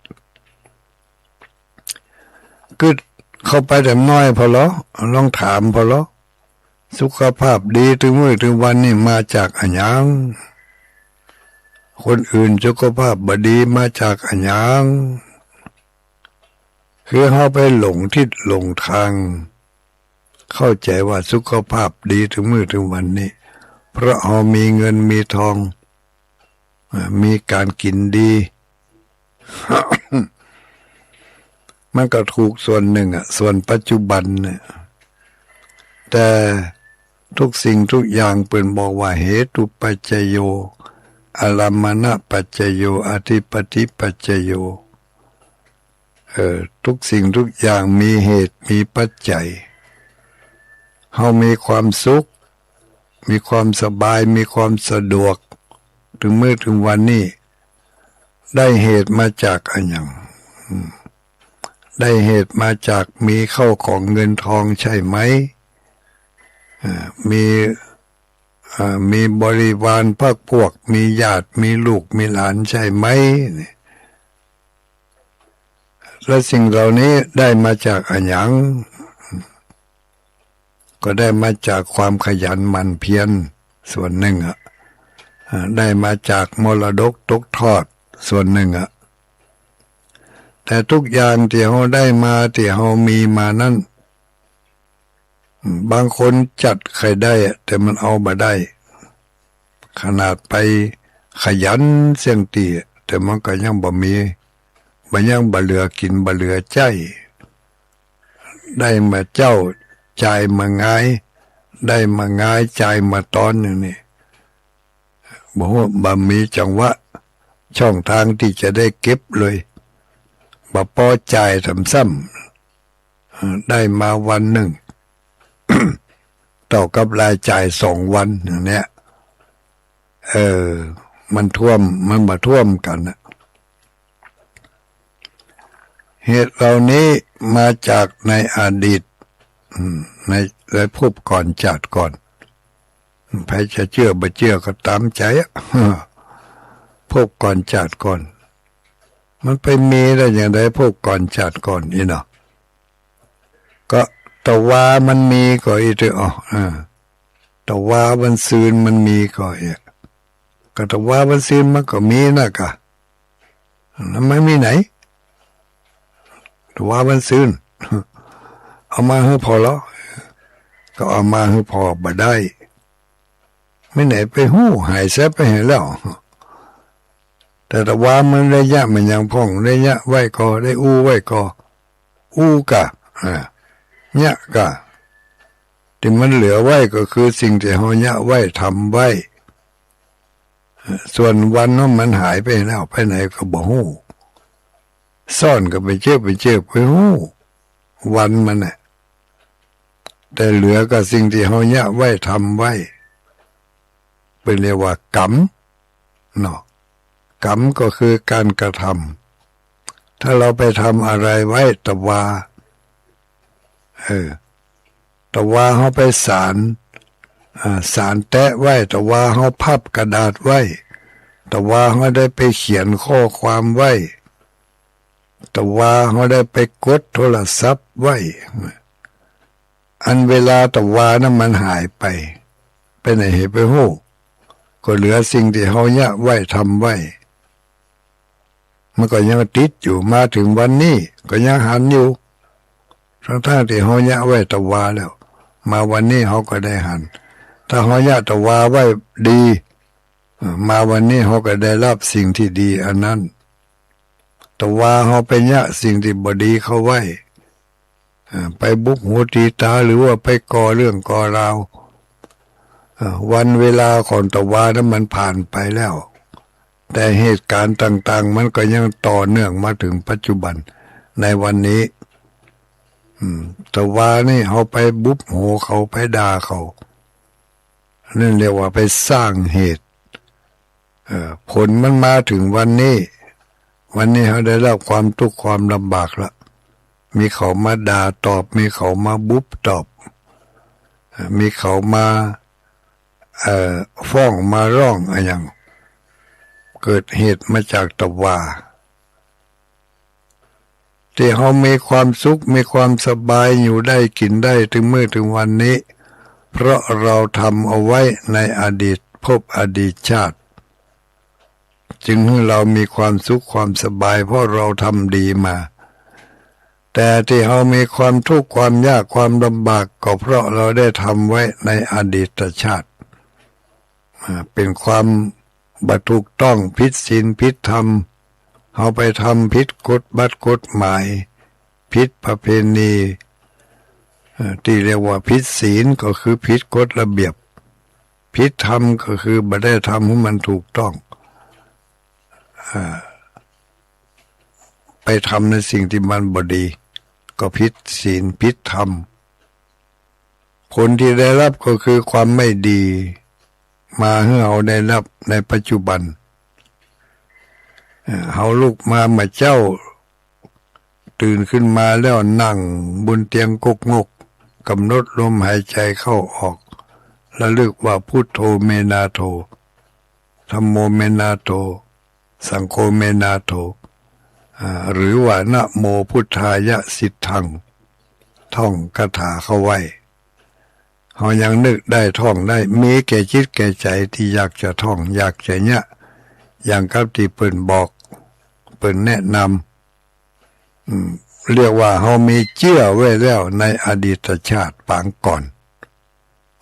ก็เข้าไปแต่น้อยพอแล้วลองถามพอแล้วสุขภาพดีถึงมื้อถึงวันนี่มาจากอันยังคนอื่นสุขภาพบ่ดีมาจากอันยังคือเฮาไปหลงทิศหลงทางเข้าใจว่าสุขภาพดีถึงมื้อถึงวันนี้เพราะเฮามีเงินมีทองมีการกินดี มันก็ถูกส่วนหนึ่งส่วนปัจจุบันเนี่ยแต่ทุกสิ่งทุกอย่างเปิ่นบอกว่าเหตุปัจจโยอารามณปัจจโยอธิปติปัจจโยทุกสิ่งทุกอย่างมีเหตุมีปัจจัยเฮามีความสุขมีความสบายมีความสะดวกถึงมื้อถึงวันนี้ได้เหตุมาจากอันหยังได้เหตุมาจากมีเข้าของเงินทองใช่ไหมมีบริวารพรรคพวกมีญาติมีลูกมีหลานใช่ไหมและสิ่งเหล่านี้ได้มาจากอันหยังก็ได้มาจากความขยันหมั่นเพียร ส่วนหนึ่งได้มาจากมรดกตกทอดส่วนหนึ่งแต่ทุกอย่างที่เขาได้มาที่เขามีมานั้นบางคนจัดใครได้แต่มันเอามาได้ขนาดไปขยันเสี่ยงตีแต่มันก็ยังบ่มีมันยังบ่เหลือกินบ่เหลือใจได้มาเจ้าใจมาง่ายได้มาง่ายใจมาตอนหนึ่งนี่บอกว่าบ่มีจังหวะช่องทางที่จะได้เก็บเลยบ่พอใจทำซ้ำได้มาวันหนึ่ง ต่อกับรายจ่าย2 วันอย่างเนี้ยมันท่วมมันมาท่วมกันนะเหตุเหล่านี้มาจากในอดีตในภพก่อนชาติก่อนใครจะเชื่อบ่เชื่อก็ตามใจภพก่อนชาติก่อนมันไปมีได้อย่างไรภพก่อนชาติก่อนนี่เนาะก็ตะวามันมีก็อีกตะวามันซืนมันมีก็อีกก็ตะวามันซืนมันก็มีนะกะแล้วไม่มีไหนตะวามันซืนเอามาให้พอแล้วก็เอามาให้พอบ่ได้ไม่ไหนไปหู้หายแซบไปเห็นแล้วแต่ตะวามันระยะมันยังพ่องระยะไว้ก็ได้อู้ไว้ก็อู้กะเนี่ยก็ที่มันเหลือไว้ก็คือสิ่งที่เฮาเนี่ยไว้ทำไว้ส่วนวันนั้นมันหายไปแล้วไปไหนก็บ่ฮู้ซ่อนก็ไปเจ็บไปฮู้วันมันน่ะแต่เหลือก็สิ่งที่เฮาเนี่ยไว้ทำไว้เป็นเรียกว่ากรรมเนาะกรรมก็คือการกระทำถ้าเราไปทำอะไรไว้ตะวาตะวาเขาไปสารแตะไว้ตะวาเขาพับกระดาษไว้ตะวาเขาได้ไปเขียนข้อความไว้ตะวาเขาได้ไปกดโทรศัพท์ไว้อันเวลาตะวานั้นมันหายไปไหนเหตุไปโหก็เหลือสิ่งที่เขาเนี่ยไว้ทำไว้มันก็ยังติดอยู่มาถึงวันนี้ก็ยังหันอยู่ทั้งที่เขาเนี่ยไว้ตะวาแล้วมาวันนี้เขาก็ได้หันถ้าเขาเนี่ยตะวาไว้ดีมาวันนี้เขาก็ได้รับสิ่งที่ดีอันนั้นตะวาเขาไปเนี่ยสิ่งที่บดีเขาไว้ไปบุกหัวตีตาหรือว่าไปก่อเรื่องก่อราววันเวลาของตะวานั้นมันผ่านไปแล้วแต่เหตุการณ์ต่างๆมันก็ยังต่อเนื่องมาถึงปัจจุบันในวันนี้ตะวานี่เขาไปบุบโหเขาไปด่าเขานั่นเรียกว่าไปสร้างเหตุผลมันมาถึงวันนี้เขาได้รับความทุกข์ความลำบากละมีเขามาด่าตอบมีเขามาบุบตอบมีเขามาฟ้องมาร้องอะไรอย่างเกิดเหตุมาจากตะวาที่เขามีความสุขมีความสบายอยู่ได้กินได้ถึงมื้อถึงวันนี้เพราะเราทำเอาไว้ในอดีตภพอดีตชาติจึงให้เรามีความสุขความสบายเพราะเราทำดีมาแต่ที่เรามีความทุกข์ความยากความลำบากก็เพราะเราได้ทำไว้ในอดีตชาติเป็นความบ่ถูกต้องผิดศีลผิดธรรมเขาไปทำผิดกฎหมายผิดประเพณีที่เรียกว่าผิดศีลก็คือผิดกฎระเบียบผิดธรรมก็คือบ่ได้ทำให้มันถูกต้องไปทำในสิ่งที่มันบ่ดีก็ผิดศีลผิดธรรมผลที่ได้รับก็คือความไม่ดีมาให้เราได้รับในปัจจุบันเขาลุกมาเจ้าตื่นขึ้นมาแล้วนั่งบนเตียงกกงกกำหนดลมหายใจเข้าออกระลึกว่าพุทโธเมนาโธธัมโมเมนาโธสังโฆเมนาโธหรือว่านะโมพุทธายะสิทธังท่องคาถาเข้าไว้ เขายังนึกได้ท่องได้มีแก่จิตแก่ใจที่อยากจะท่องอยากจะเนี่ยอย่างกับที่เปิ่นบอกเปิ่นแนะนำเรียกว่าเขามีเชื่อไว้แล้วในอดีตชาติปางก่อน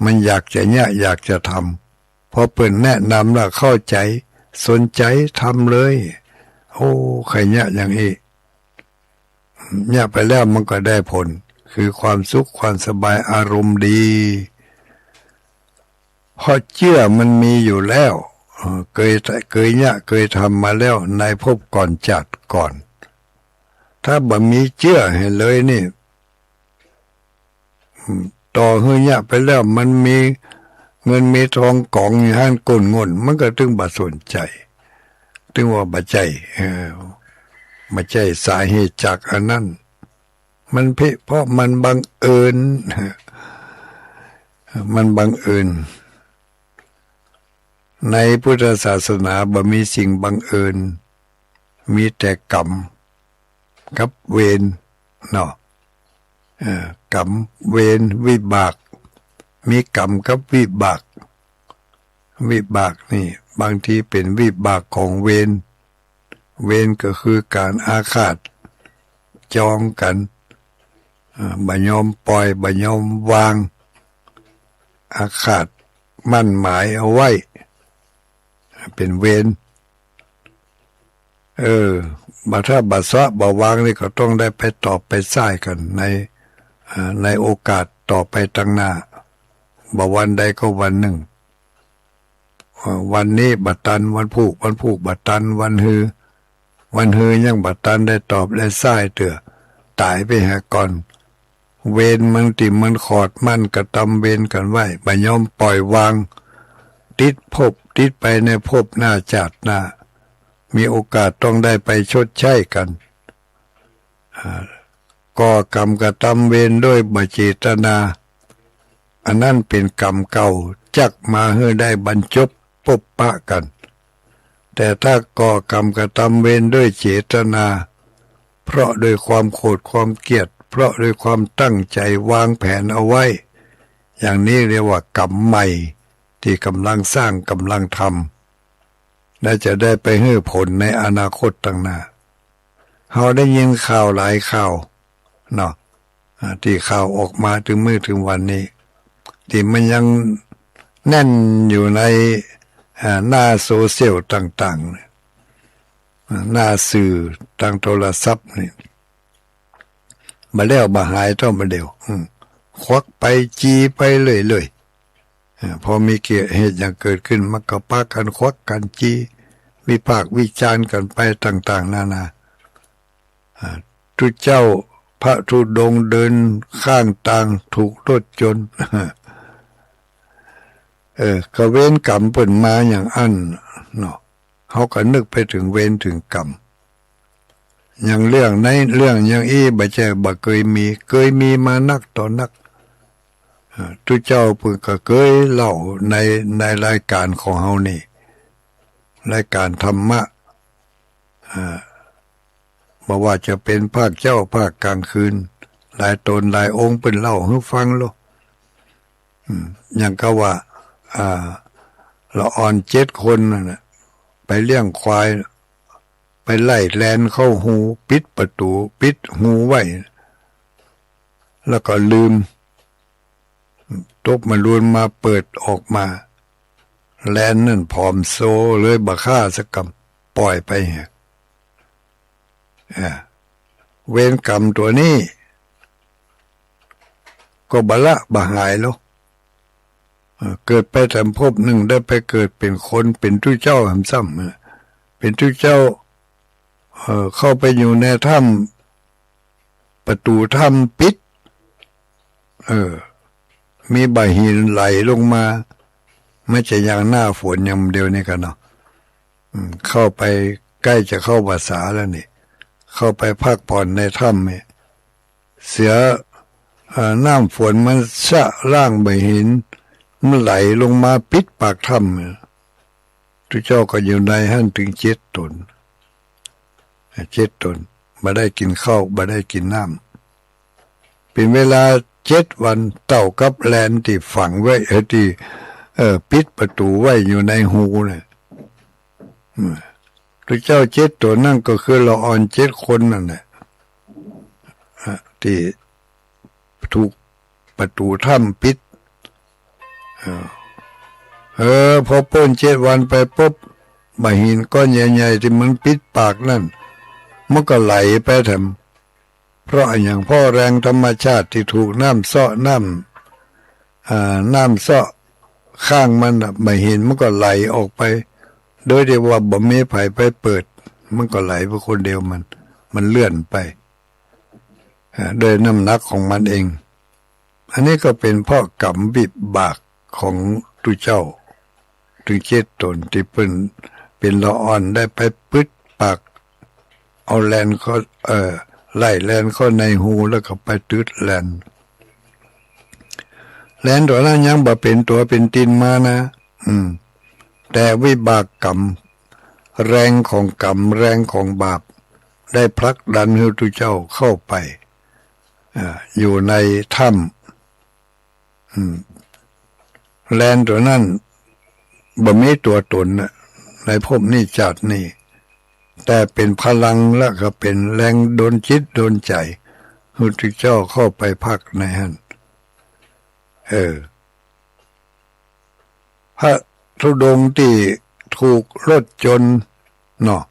มันอยากจะเนี่ยอยากจะทำพอเปิ่นแนะนำแล้วเข้าใจสนใจทำเลยโอ้ใครเนี่ยอย่างนี้เนี่ยไปแล้วมันก็ได้ผลคือความสุขความสบายอารมณ์ดีเพราะเชื่อมันมีอยู่แล้วเคยเนี่ยเคยทำมาแล้วในภพก่อนจัดก่อนถ้าบ่มีเชื่อให้เลยนี่ต่อเฮือเนี่ยไปแล้วมันมีเงินมีทองกองอยู่ห้างก้นงนมันก็ถึงบ่สนใจถึงว่าบ่ใจบ่ใจสาเหตุจากอันนั้นมันเพราะมันบังเอิญมันบังเอิญในพุทธศาสนาบ่มีสิ่งบังเอิญมีแต่กรรมกับเวรเนาะกรรมเวรวิบากมีกรรมกับวิบากวิบากนี่บางทีเป็นวิบากของเวรเวรก็คือการอาฆาตจองกันบ่ยอมปล่อยบ่ยอมวางอาฆาตมั่นหมายเอาไว้เป็นเวรบัดถ้าบัดซะบ่วางนี่ก็ต้องได้ไปตอบไปซ้ายกันในโอกาสต่อไปตั้งหน้าบ่วันใดก็วันหนึ่งวันนี้บัดตันวันผูกบัดตันวันฮือยังบัดตันได้ตอบได้ซ้ายเถื่อตายไปหาก่อนเวรมันติมันขอดมันกระทำเวรกันไว้บ่ยอมปล่อยวางติดไปในภพหน้าชาติหน้ามีโอกาสต้องได้ไปชดใช้กันก่อกรรมกระทำเวรด้วยบ่เจตนาอันนั้นเป็นกรรมเก่าจักมาให้ได้บรรจบพบปะกันแต่ถ้าก่อกรรมกระทำเวรด้วยเจตนาเพราะด้วยความโกรธความเกลียดเพราะด้วยความตั้งใจวางแผนเอาไว้อย่างนี้เรียกว่ากรรมใหม่ที่กำลังสร้างกำลังทำและจะได้ไปให้ผลในอนาคตต่างหน้าเราได้ยินข่าวหลายข่าวเนาะที่ข่าวออกมาถึงมื้อถึงวันนี้ที่มันยังแน่นอยู่ในหน้าโซเชียลต่างๆหน้าสื่อทางโทรศัพท์นี่มาแล้วมาหายต้องมาเดียวควักไปจีไปเลยพอมีเหตุอย่างเกิดขึ้นมันก็พากันควักกันจีวิพากษ์วิจารณ์กันไปต่างๆนานาทุกเจ้าพระธุดงค์เดินข้างทางถูกรถชนก็เวรกรรมเปิ่นมาอย่างอันเนาะเขาก็นึกไปถึงเวรถึงกรรมอย่างเรื่องในเรื่องอย่างบ่ใช่บ่เคยมีมานักต่อนักทุกเจ้าเพิ่นก็เคยเล่าในรายการของเฮานี่รายการธรรมะบ่ว่าจะเป็นภาคเจ้าภาคกลางคืนหลายตนหลายองค์เพิ่นเล่าให้ฟังโลอย่างก็ว่าละอ่อน7 คนน่ะไปเลี้ยงควายไปไล่แลนเข้าหูปิดประตูปิดหูไว้แล้วก็ลืมตบมันรุนมาเปิดออกมาแลนนั่นผอมโซเลยบ่ฆ่าสักกำปล่อยไปเวรกรรมตัวนี้ก็บละบหายแล้วเกิดไปแต่ภพหนึ่งได้ไปเกิดเป็นคนเป็นทุเจ้าหำซ้ำเป็นทุเจ้าเข้าไปอยู่ในถ้ำประตูถ้ำปิดมีใบหินไหลลงมาไม่ใช่อย่างหน้าฝนอย่างเดียวนี่กันเนาะเข้าไปใกล้จะเข้าภาษาแล้วนี่เข้าไปพักผ่อนในถ้ำเนี่ยเสียน้ำฝนมันชะล่างใบหินมันไหลลงมาปิดปากถ้ำทุกเจ้าก็อยู่ในหั่นถึง7 ตนมาได้กินข้าวมาได้กินน้ำเป็นเวลา 7 วันเต่ากับแลนที่ฝังไว้ที่ปิดประตูไว้อยู่ในหูเนี่ยพระเจ้า7 ตัวนั่นก็คือละออน7 คนนั่นแหละที่ถูกประตูถ้ำปิดพอพ้น7 วันไปปุ๊บหินก้อนใหญ่ๆที่มันปิดปากนั่นมันก็ไหลไปทำเพราะอย่างพ่อแรงธรรมชาติที่ถูกน้ำเซาะน้ำเซาะข้างมันหินมันก็ไหลออกไปโดยที่ว่าบ่มีไผไปเปิดมันก็ไหลไปคนเดียวมันเลื่อนไปโดยน้ำหนักของมันเองอันนี้ก็เป็นเพราะกรรมวิบากของตุเจ้าถึง7 ตนที่เป็นละอ่อนได้ไปปึ๊ดปากเอาแลนเขาไล่แลนเข้าในหูแล้วก็ไปตืดแลนตัวนั้นยังบ่เป็นตัวเป็นตินมานะแต่วิบากกรรมแรงของกรรมแรงของบาปได้ผลักดันให้ตุเจ้าเข้าไปอยู่ในถ้ำแลนตัวนั้นบ่มีตัวตนในภพนี้จัดนี่แต่เป็นพลังแล้วก็เป็นแรงโดนจิตโดนใจพระพุทธเจ้าเข้าไปพักในหันพระธุดงค์ที่ถูกรถชนเนาะ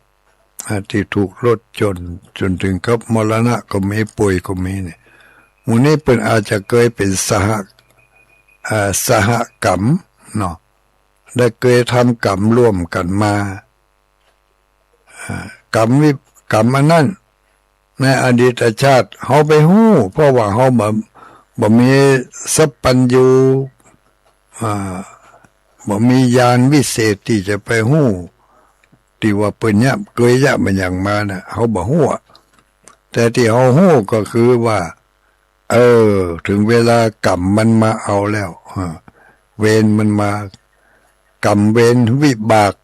ที่ถูกรถชนจนถึงกับมรณะก็มีป่วยก็มีเนี่ยหมู่นี้เป็นอาจจะเคยเป็นสหกรรมเนาะได้เคยทำกรรมร่วมกันมากรรมอันนั้นในอดีตชาติเฮาไปฮู้เพราะว่าเฮาบ่มีสัพพัญญูบ่มีญาณวิเศษที่จะไปฮู้ที่ว่าเปิ้นเนี่ยเคยยะมันอย่างมาน่ะเฮาบ่ฮู้แต่ที่เฮาฮู้ก็คือว่าถึงเวลากรรมมันมาเอาแล้วเวรมันมากรรมเวรวิบาก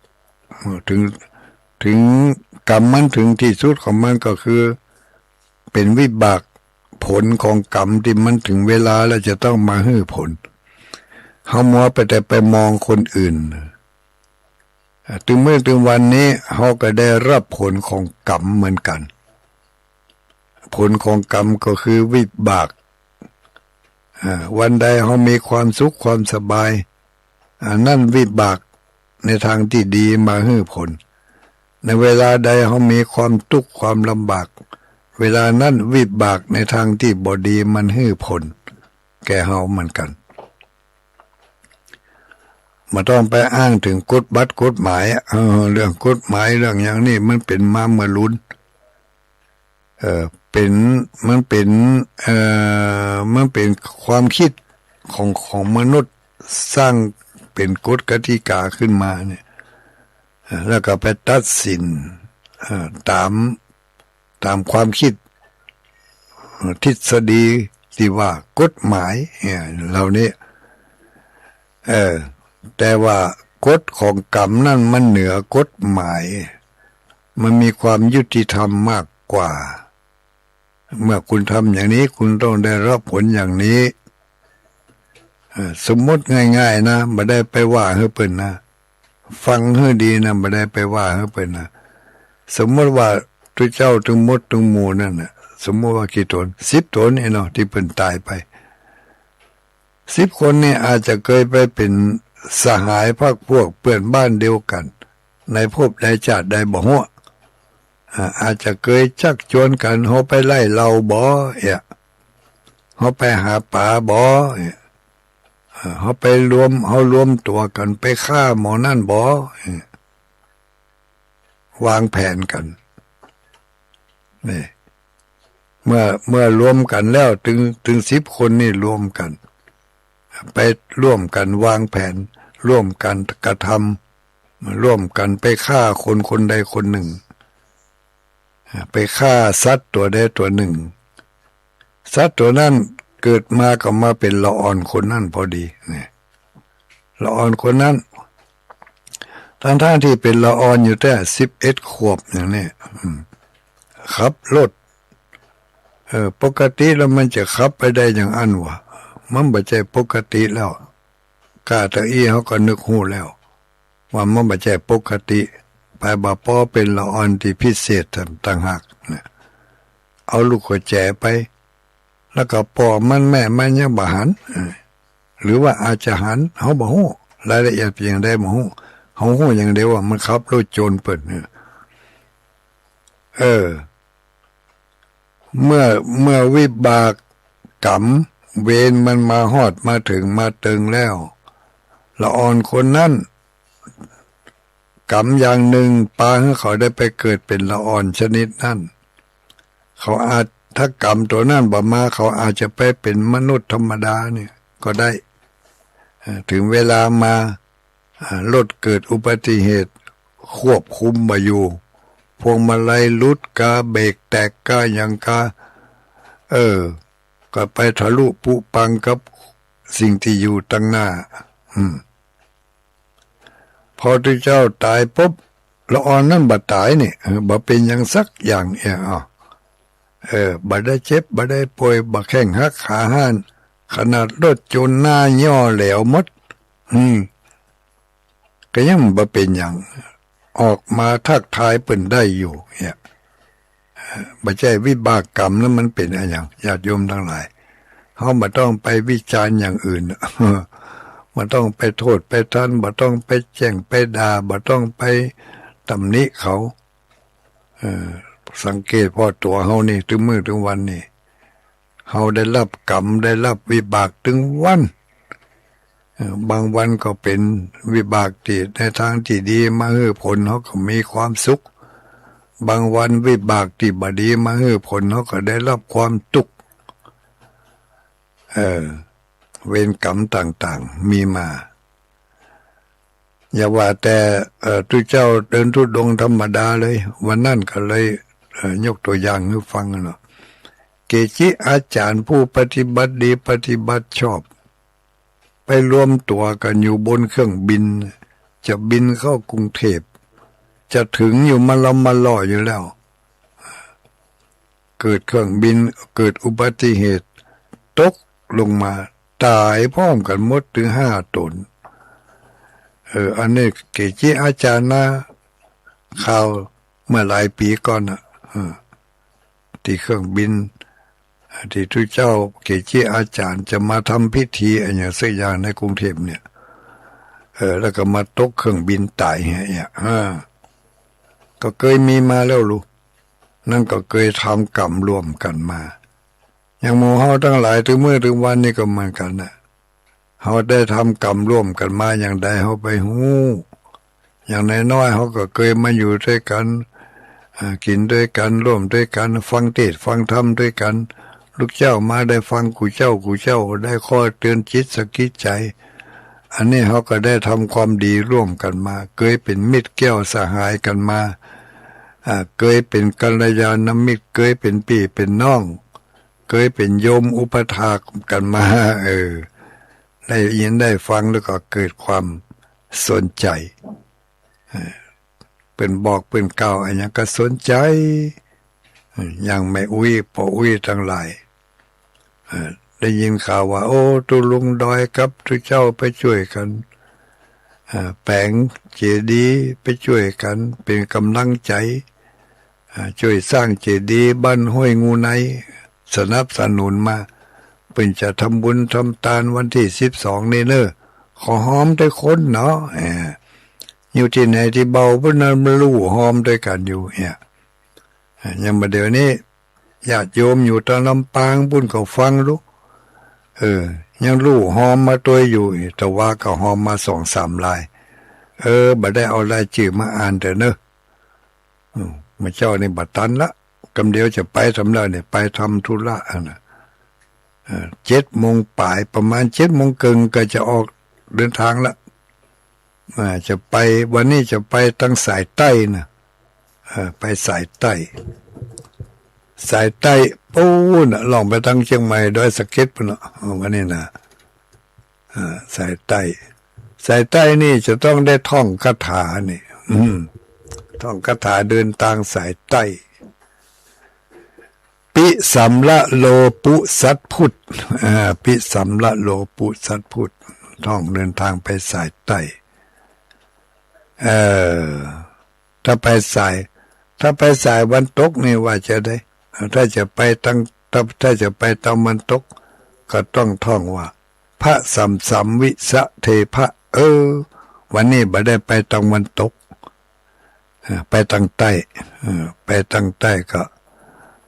ถึงกรรมมันถึงที่สุดของมันก็คือเป็นวิบากผลของกรรมที่มันถึงเวลาแล้วจะต้องมาให้ผลเฮามัวไปแต่ไปมองคนอื่นถึงเมื่อถึงวันนี้เฮาก็ได้รับผลของกรรมเหมือนกันผลของกรรมก็คือวิบากวันใดเฮามีความสุขความสบายนั่นวิบากในทางที่ดีมาให้ผลในเวลาใดเฮามีความทุกข์ความลำบากเวลานั้นวิบากในทางที่บ่ดีมันให้ผลแก่เฮาเหมือนกันมาต้องไปอ้างถึงกฎหมายเรื่องกฎหมายเรื่องอย่างนี้มันเป็นมาเมื่อลุ้นมันเป็นความคิดของมนุษย์สร้างเป็นกฎกติกาขึ้นมาเนี่ยแล้วก็ไปตัดสินตามความคิดทฤษฎีที่ว่ากฎหมายเหล่านี้แต่ว่ากฎของกรรมนั่นมันเหนือกฎหมายมันมีความยุติธรรมมากกว่าเมื่อคุณทำอย่างนี้คุณต้องได้รับผลอย่างนี้สมมติง่ายๆนะไม่ได้ไปว่าให้เปิ้นนะฟังให้ดีนะไม่ได้ไปว่าให้เปิ้นนะสมมติว่าทุกเจ้าทุกมดทุกหมู่นั่นน่ะสมมติว่ากี่ตน10 ตนเนาะที่เปิ้นตายไป10 คนนี่อาจจะเคยไปเป็นสหายพรรคพวกเพื่อนบ้านเดียวกันในภพใดชาติใดบ่ฮู้อาจจะเคยชักชวนกันเฮาไปไล่เราบ่เฮาไปหาป่าบ่เฮาไปรวมตัวกันไปฆ่าหมอนั่นบ่วางแผนกันนี่เมื่อรวมกันแล้วถึง10 คนนี่รวมกันไปร่วมกันวางแผนร่วมกันกระทำร่วมกันไปฆ่าคนใดคนหนึ่งไปฆ่าสัตว์ตัวใดตัวหนึ่งสัตว์ตัวนั้นเกิดมาก็มาเป็นละอ่อนคนนั้นพอดีเนี่ยละอ่อนคนนั้นทั้งที่เป็นละอ่อนอยู่แต่11 ขวบอย่างนี้ขับรถ ปกติแล้วมันจะขับไปได้อย่างอันวะมันบ่ใช่ปกติแล้วกาตะอี้เขาก็นึกหูแล้วว่ามันบ่ใช่ปกติไปบ่พอเป็นละอ่อนที่พิเศษต่างหากเนี่ยเอาลูกหัวแจไปแล้วก็ปอมันแม่มันยังบ่หันหรือว่าอาจจะหันเขาบ่ฮู้รายละเอียดเพียงใดบ่ฮู้เขาฮู้อย่างเดียวว่ามันขับรถโจรเปิดเนี่ยเมื่อวิบากกรรมเวรมันมาฮอดมาถึงมาตึงแล้วละอ่อนคนนั้นกรรมอย่างหนึ่งปาให้เขาได้ไปเกิดเป็นละอ่อนชนิดนั้นเขาอาจถ้ากรรมตัวนั้นบ่มาเขาอาจจะไปเป็นมนุษย์ธรรมดาเนี่ยก็ได้ถึงเวลามารถเกิดอุบัติเหตุควบคุมบ่อยู่พวงมาลัยลุดกาเบรกแตกกาอย่างกาก็ไปทะลุปุปังกับสิ่งที่อยู่ตั้งหน้าพอที่เจ้าตายปุ๊บละอ่อนนั่นบ่ตายนี่บ่เป็นอย่างสักอย่างบ่ได้เจ็บบ่ได้ป่วยบ่แข้งหักขาห้านขนาดรถจนหน้าย่อแหลวหมดก็ยังบ่เป็นอย่างออกมาทักทายเปิ่นได้อยู่เนี่ยบ่ใช่วิบากกรรมแล้วมันเป็นอะไรอย่างญาติโยมทั้งหลายเขาบ่ต้องไปวิจารณ์อย่างอื่นบ่ต้องไปโทษไปทันบ่ต้องไปแจ้งไปด่าบ่ต้องไปตำหนิเขาสังเกตพอตัวเฮานี่ถึงมื้อถึงวันนี่เฮาได้รับกรรมได้รับวิบากถึงวันบางวันก็เป็นวิบากที่ในทางที่ดีมาให้ผลเขาก็มีความสุขบางวันวิบากที่บ่ดีมาให้ผลเขาก็ได้รับความทุกข์เวรกรรมต่างๆมีมาอย่าว่าแต่ทุกเจ้าเดินทุดงธรรมดาเลยวันนั้นก็เลยยกตัวอย่างให้ฟังเนาะเกจิอาจารย์ผู้ปฏิบัติดีปฏิบัติชอบไปรวมตัวกันอยู่บนเครื่องบินจะบินเข้ากรุงเทพจะถึงอยู่มาล่ออยู่แล้วเกิดเครื่องบินเกิดอุบัติเหตุตกลงมาตายพร้อมกันหมดถึง5 ตนอันนี้เกจิอาจารย์นะข่าวเมื่อหลายปีก่อนที่เครื่องบินที่ทุกเจ้าเกจิอาจารย์จะมาทำพิธีอะไรอย่างสักอย่างในกรุงเทพเนี่ยแล้วก็มาตกเครื่องบินตายเนี่ยก็เคยมีมาแล้วลูกนั่นก็เคยทำกรรมร่วมกันมาอย่างหมู่เฮาทั้งหลายถึงมื้อถึงวันนี้ก็เหมือนกันนะเฮาได้ทำกรรมร่วมกันมาอย่างใดเฮาไปฮู้อย่างน้อยๆเฮาก็เคยมาอยู่ด้วยกันกินด้วยกันร่วมด้วยกันฟังเทศน์ฟังธรรมด้วยกันลูกเจ้ามาได้ฟังกูเจ้าได้ข้อเตือนจิตสกิดใจอันนี้เขาก็ได้ทำความดีร่วมกันมาเคยเป็นมิตรแก้วสหายกันมาเคยเป็นกัลยาณมิตรเคยเป็นพี่เป็นน้องเคยเป็นโยมอุปถากกันมาได้ยินได้ฟังแล้วก็เกิดความสนใจเป็นบอกเป็นกล่าวอันนี้ก็สนใจอย่างแม่อุ้ยพ่ออุ้ยทั้งหลายได้ยินข่าวว่าโอ้ตุลุงดอยครับทุกเจ้าไปช่วยกันแปลงเจดีย์ไปช่วยกันเป็นกำลังใจช่วยสร้างเจดีย์บ้านห้วยงูในสนับสนุนมาเป็นจะทำบุญทำทานวันที่12นี่เนอะขอหอมด้วยคนเนาะอยู่ที่ไหนที่เบาพวกนั้นมาลู่หอมด้วยกันอยู่เนี่ยยังมาเดี๋ยวนี้ญาติโยมอยู่ตอนลำปางบุญก็ฟังลูกยังลู่หอมมาตัวอยู่แต่ว่าก็หอมมา2-3 ลายบ่ได้เอารายชื่อมาอ่านแต่เนอะมาเจ้านี่บัดตันละกำเดียวจะไปทำแล้วเนี่ยไปทำธุระนะ7 โมงป่ายประมาณ7 โมงครึ่งก็จะออกเดินทางละจะไปวันนี้จะไปตั้งสายใต้นะไปสายใต้ปูน่ะลองไปทางเชียงใหม่ดอยสะเก็ดปุ่นวันนี้นะสายใต้นี่จะต้องได้ท่องคาถานี่ท่องคาถาเดินทางสายใต้ปี ปิสัมละโลปุสัตพุทธปิสัมละโลปุสัตพุทธท่องเดินทางไปสายใต้ถ้าไปสายวันตกนี่ว่าจะได้ถ้าจะไปถ้าจะไปตะวันตกก็ต้องท่องว่าพระสัมวิสะเทพะวันนี้บ่ได้ไปตะวันตกไปทางใต้ไปทางใต้ก็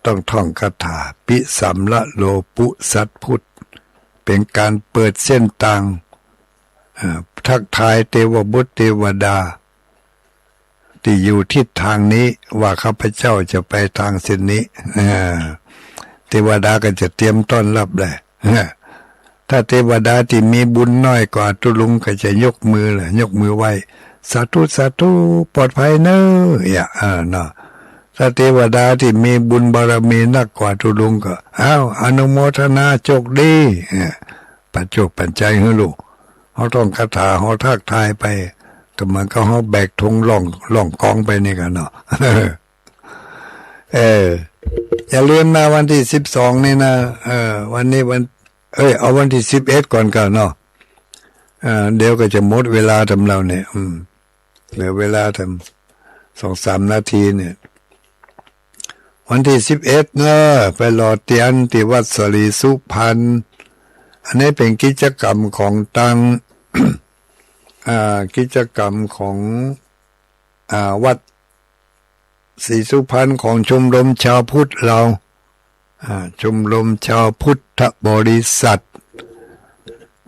ต้องท่องคาถาปิสัมละโลปุสัตพุทธเป็นการเปิดเส้นทางทักทายเทวบุตรเทวดาที่อยู่ทิศทางนี้ว่าข้าพเจ้าจะไปทางเส้นนี้เทวดาก็จะเตรียมต้อนรับได้ถ้าเทวดาที่มีบุญน้อยกว่าตุลุงก็จะยกมือเลยยกมือไหว้สาธุสาธุปลอดภัยเนอะเนาะถ้าเทวดาที่มีบุญบารมีนักกว่าตุลุงก็อนุโมทนาโชคดีปัจจุปัจจัยให้ลูกเขาต้องคาถาเขาทักทายไปก็มันก็เขาแบกธงล่องกองไปนี่กันเนาะอย่าลืมนะวันที่12นี่นะวันนี้เอาวันที่11ก่อนกันเนาะเดี๋ยวก็จะหมดเวลาทำเราเนี่ยเหลือเวลาทำ2-3 นาทีเนี่ยวันที่11เนอะไปหล่อเตียนที่วัดสรีสุพรรณอันนี้เป็นกิจกรรมของตัง กิจกรรมของวัดศรีสุพรรณของชมรมชาวพุทธเราชมรมชาวพุทธบริษัท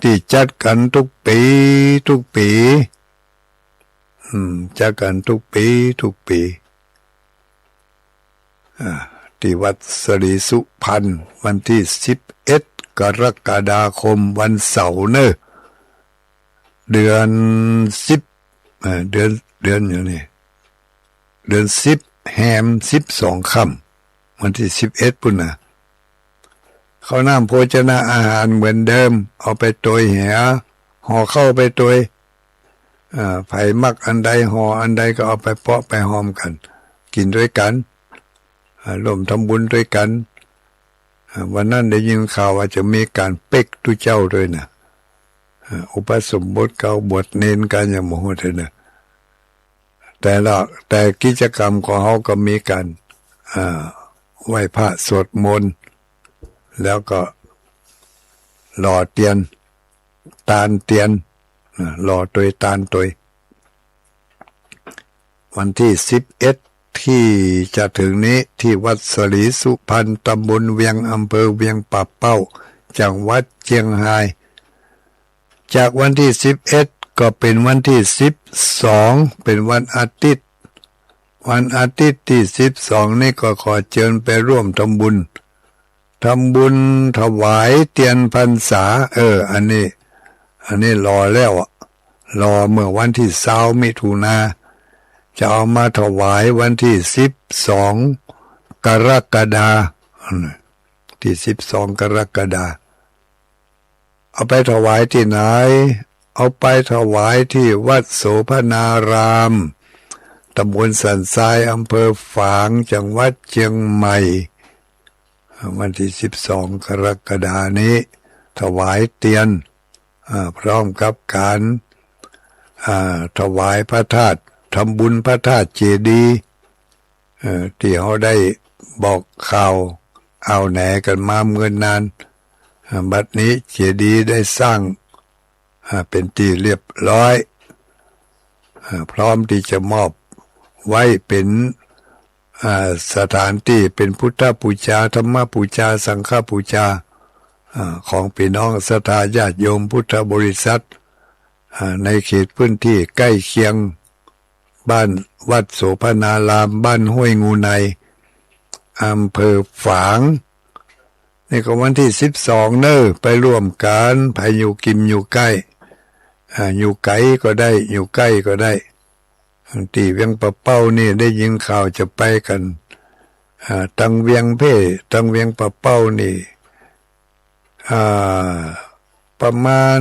ที่จัดกันทุกปีจัดกันทุกปีที่วัดสรีสุพรรณวันที่11 กรกฎาคมวันเสาร์เนอะเดือน10เดือนอยู่นี่เดือน10แฮม12ค่ำวันที่11ปุ่นนะเขาน้ำโภชนาอาหารเหมือนเดิมเอาไปตวยแหห่อเข้าไปตวยไผ่มักอันใดห่ออันใดก็เอาไปเพาะไปหอมกันกินด้วยกันร่วมทำบุญด้วยกันวันนั้นได้ยินข่าวว่าจะมีการเป๊กตุเจ้าด้วยนะอุปสมบทเก่าบวชเนนกันอย่างโมโหเลยนะแต่กิจกรรมของเขาก็มีการไหว้พระสวดมนต์แล้วก็หล่อเตียนตาลเตียนหล่อตัวตาลตัววันที่11ที่จะถึงนี้ที่วัดสรีสุพรรณตำบลเวียงอำเภอเวียงป่าเป้าจังหวัดเชียงรายจากวันที่11ก็เป็นวันที่12เป็นวันอาทิตย์ที่12นี่ก็ขอเชิญไปร่วมทำบุญถวายเทียนพรรษาอันนี้รอแล้วรอเมื่อวันที่20 มิถุนาจะเอามาถวายวันที่12 กรกฎาคมที่12 กรกฎาคมเอาไปถวายที่ไหนเอาไปถวายที่วัดโสภณารามตำบลสันทรายอำเภอฝางจังหวัดเชียงใหม่วันที่12 กรกฎาคมนี้ถวายเทียนพร้อมกับการถวายพระธาตุทำบุญพระธาตุเจดีย์ที่เขาได้บอกข่าวเอาแหนกันมาเมื่อนานบัดนี้เจดีย์ได้สร้างเป็นที่เรียบร้อยพร้อมที่จะมอบไว้เป็นสถานที่เป็นพุทธบูชาธรรมบูชาสังฆบูชาของพี่น้องศรัทธาญาติโยมพุทธบริษัทในเขตพื้นที่ใกล้เคียงบ้านวัดโสภณารามบ้านห้วยงูในอำเภอฝางนี่ก็วันที่12เนอะไปร่วมกันภายอยู่กิมอยู่ใกล้อยู่ไกลก็ได้อยู่ใกล้ก็ได้ที่เวียงปะเป้านี่ได้ยินข่าวจะไปกันตังเวียงเพ่ตังเวียงปะเป้านี่ประมาณ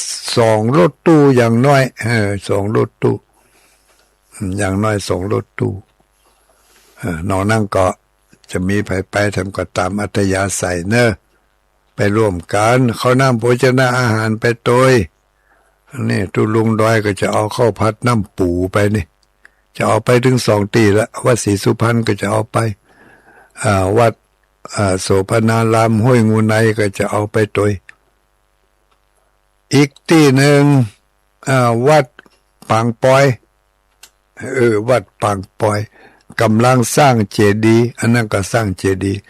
2 รถตู้อย่างน้อย2 รถตู้อย่างน้อย2 รถตู้นอกนั้นก็ จะมีไปทำก็ตามอัธยาศัยเนอะไปร่วมกันเขานำโภชนะอาหารไปโดยนี่ตุลุงดอยก็จะเอาข้าวผัดน้ำปูไปนี่จะเอาไปถึง2 ตีแล้ววัดศรีสุพรรณก็จะเอาไปวัดโสพนารามห้วยงูในก็จะเอาไปโดยอีกที่หนึ่งวัดปางปอยวัดปางปอยกำลังสร้างเจดีย์อันนั้นก็สร้างเจดีย์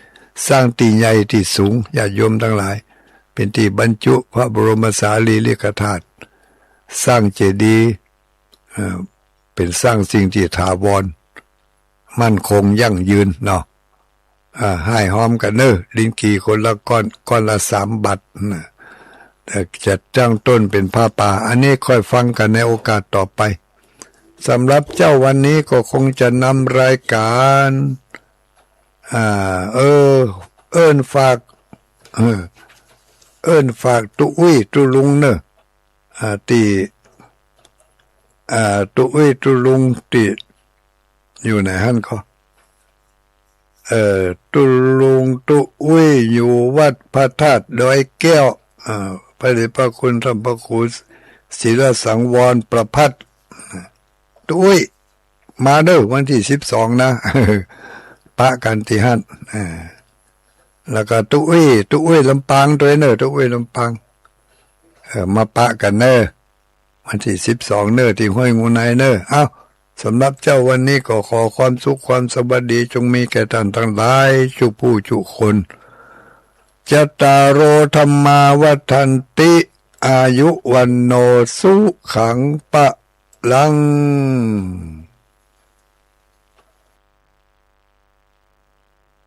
สร้างที่ใหญ่ที่สูงญาติโยมทั้งหลายเป็นที่บรรจุพระบรมสารีริกธาตุสร้างเจดีย์เป็นสร้างสิ่งที่ถาวรมั่นคงยั่งยืนเนาะให้หอมกันเนอะลิ้นกี่คนละก้อนละ3 บาทนะแต่จะจ้างต้นเป็นผ้าป่าอันนี้ค่อยฟังกันในโอกาสต่อไปสำหรับเจ้าวันนี้ก็คงจะนำรายการเอิ้นฝากตุอุ้ยตุลุงเนอะตีตุอุ้ยตุลุงตีอยู่ไหนฮั่นก็ตุลุงตุอุ้ยอยู่วัดพระธาตุดอยแก้วพระเดชพระคุณท่านพระครูศิลสังวรประภัตตุอุ้ยมาเด้อวันที่12นะปะกันที่ฮั่นแล้วก็ตุอุ้ยลำปางด้วยเนอะตุอุ้ยลำปางมาปะกันเนอะวันที่12เนอะที่ห้วยงูในเนอะเอ้าสำหรับเจ้าวันนี้ก็ขอความสุขความสวัสดีจงมีแก่ท่านทั้งหลายทุกผู้ทุกคนจัตตารโอธรรมาวัฏันติอายุวันโนสุขังปะลัง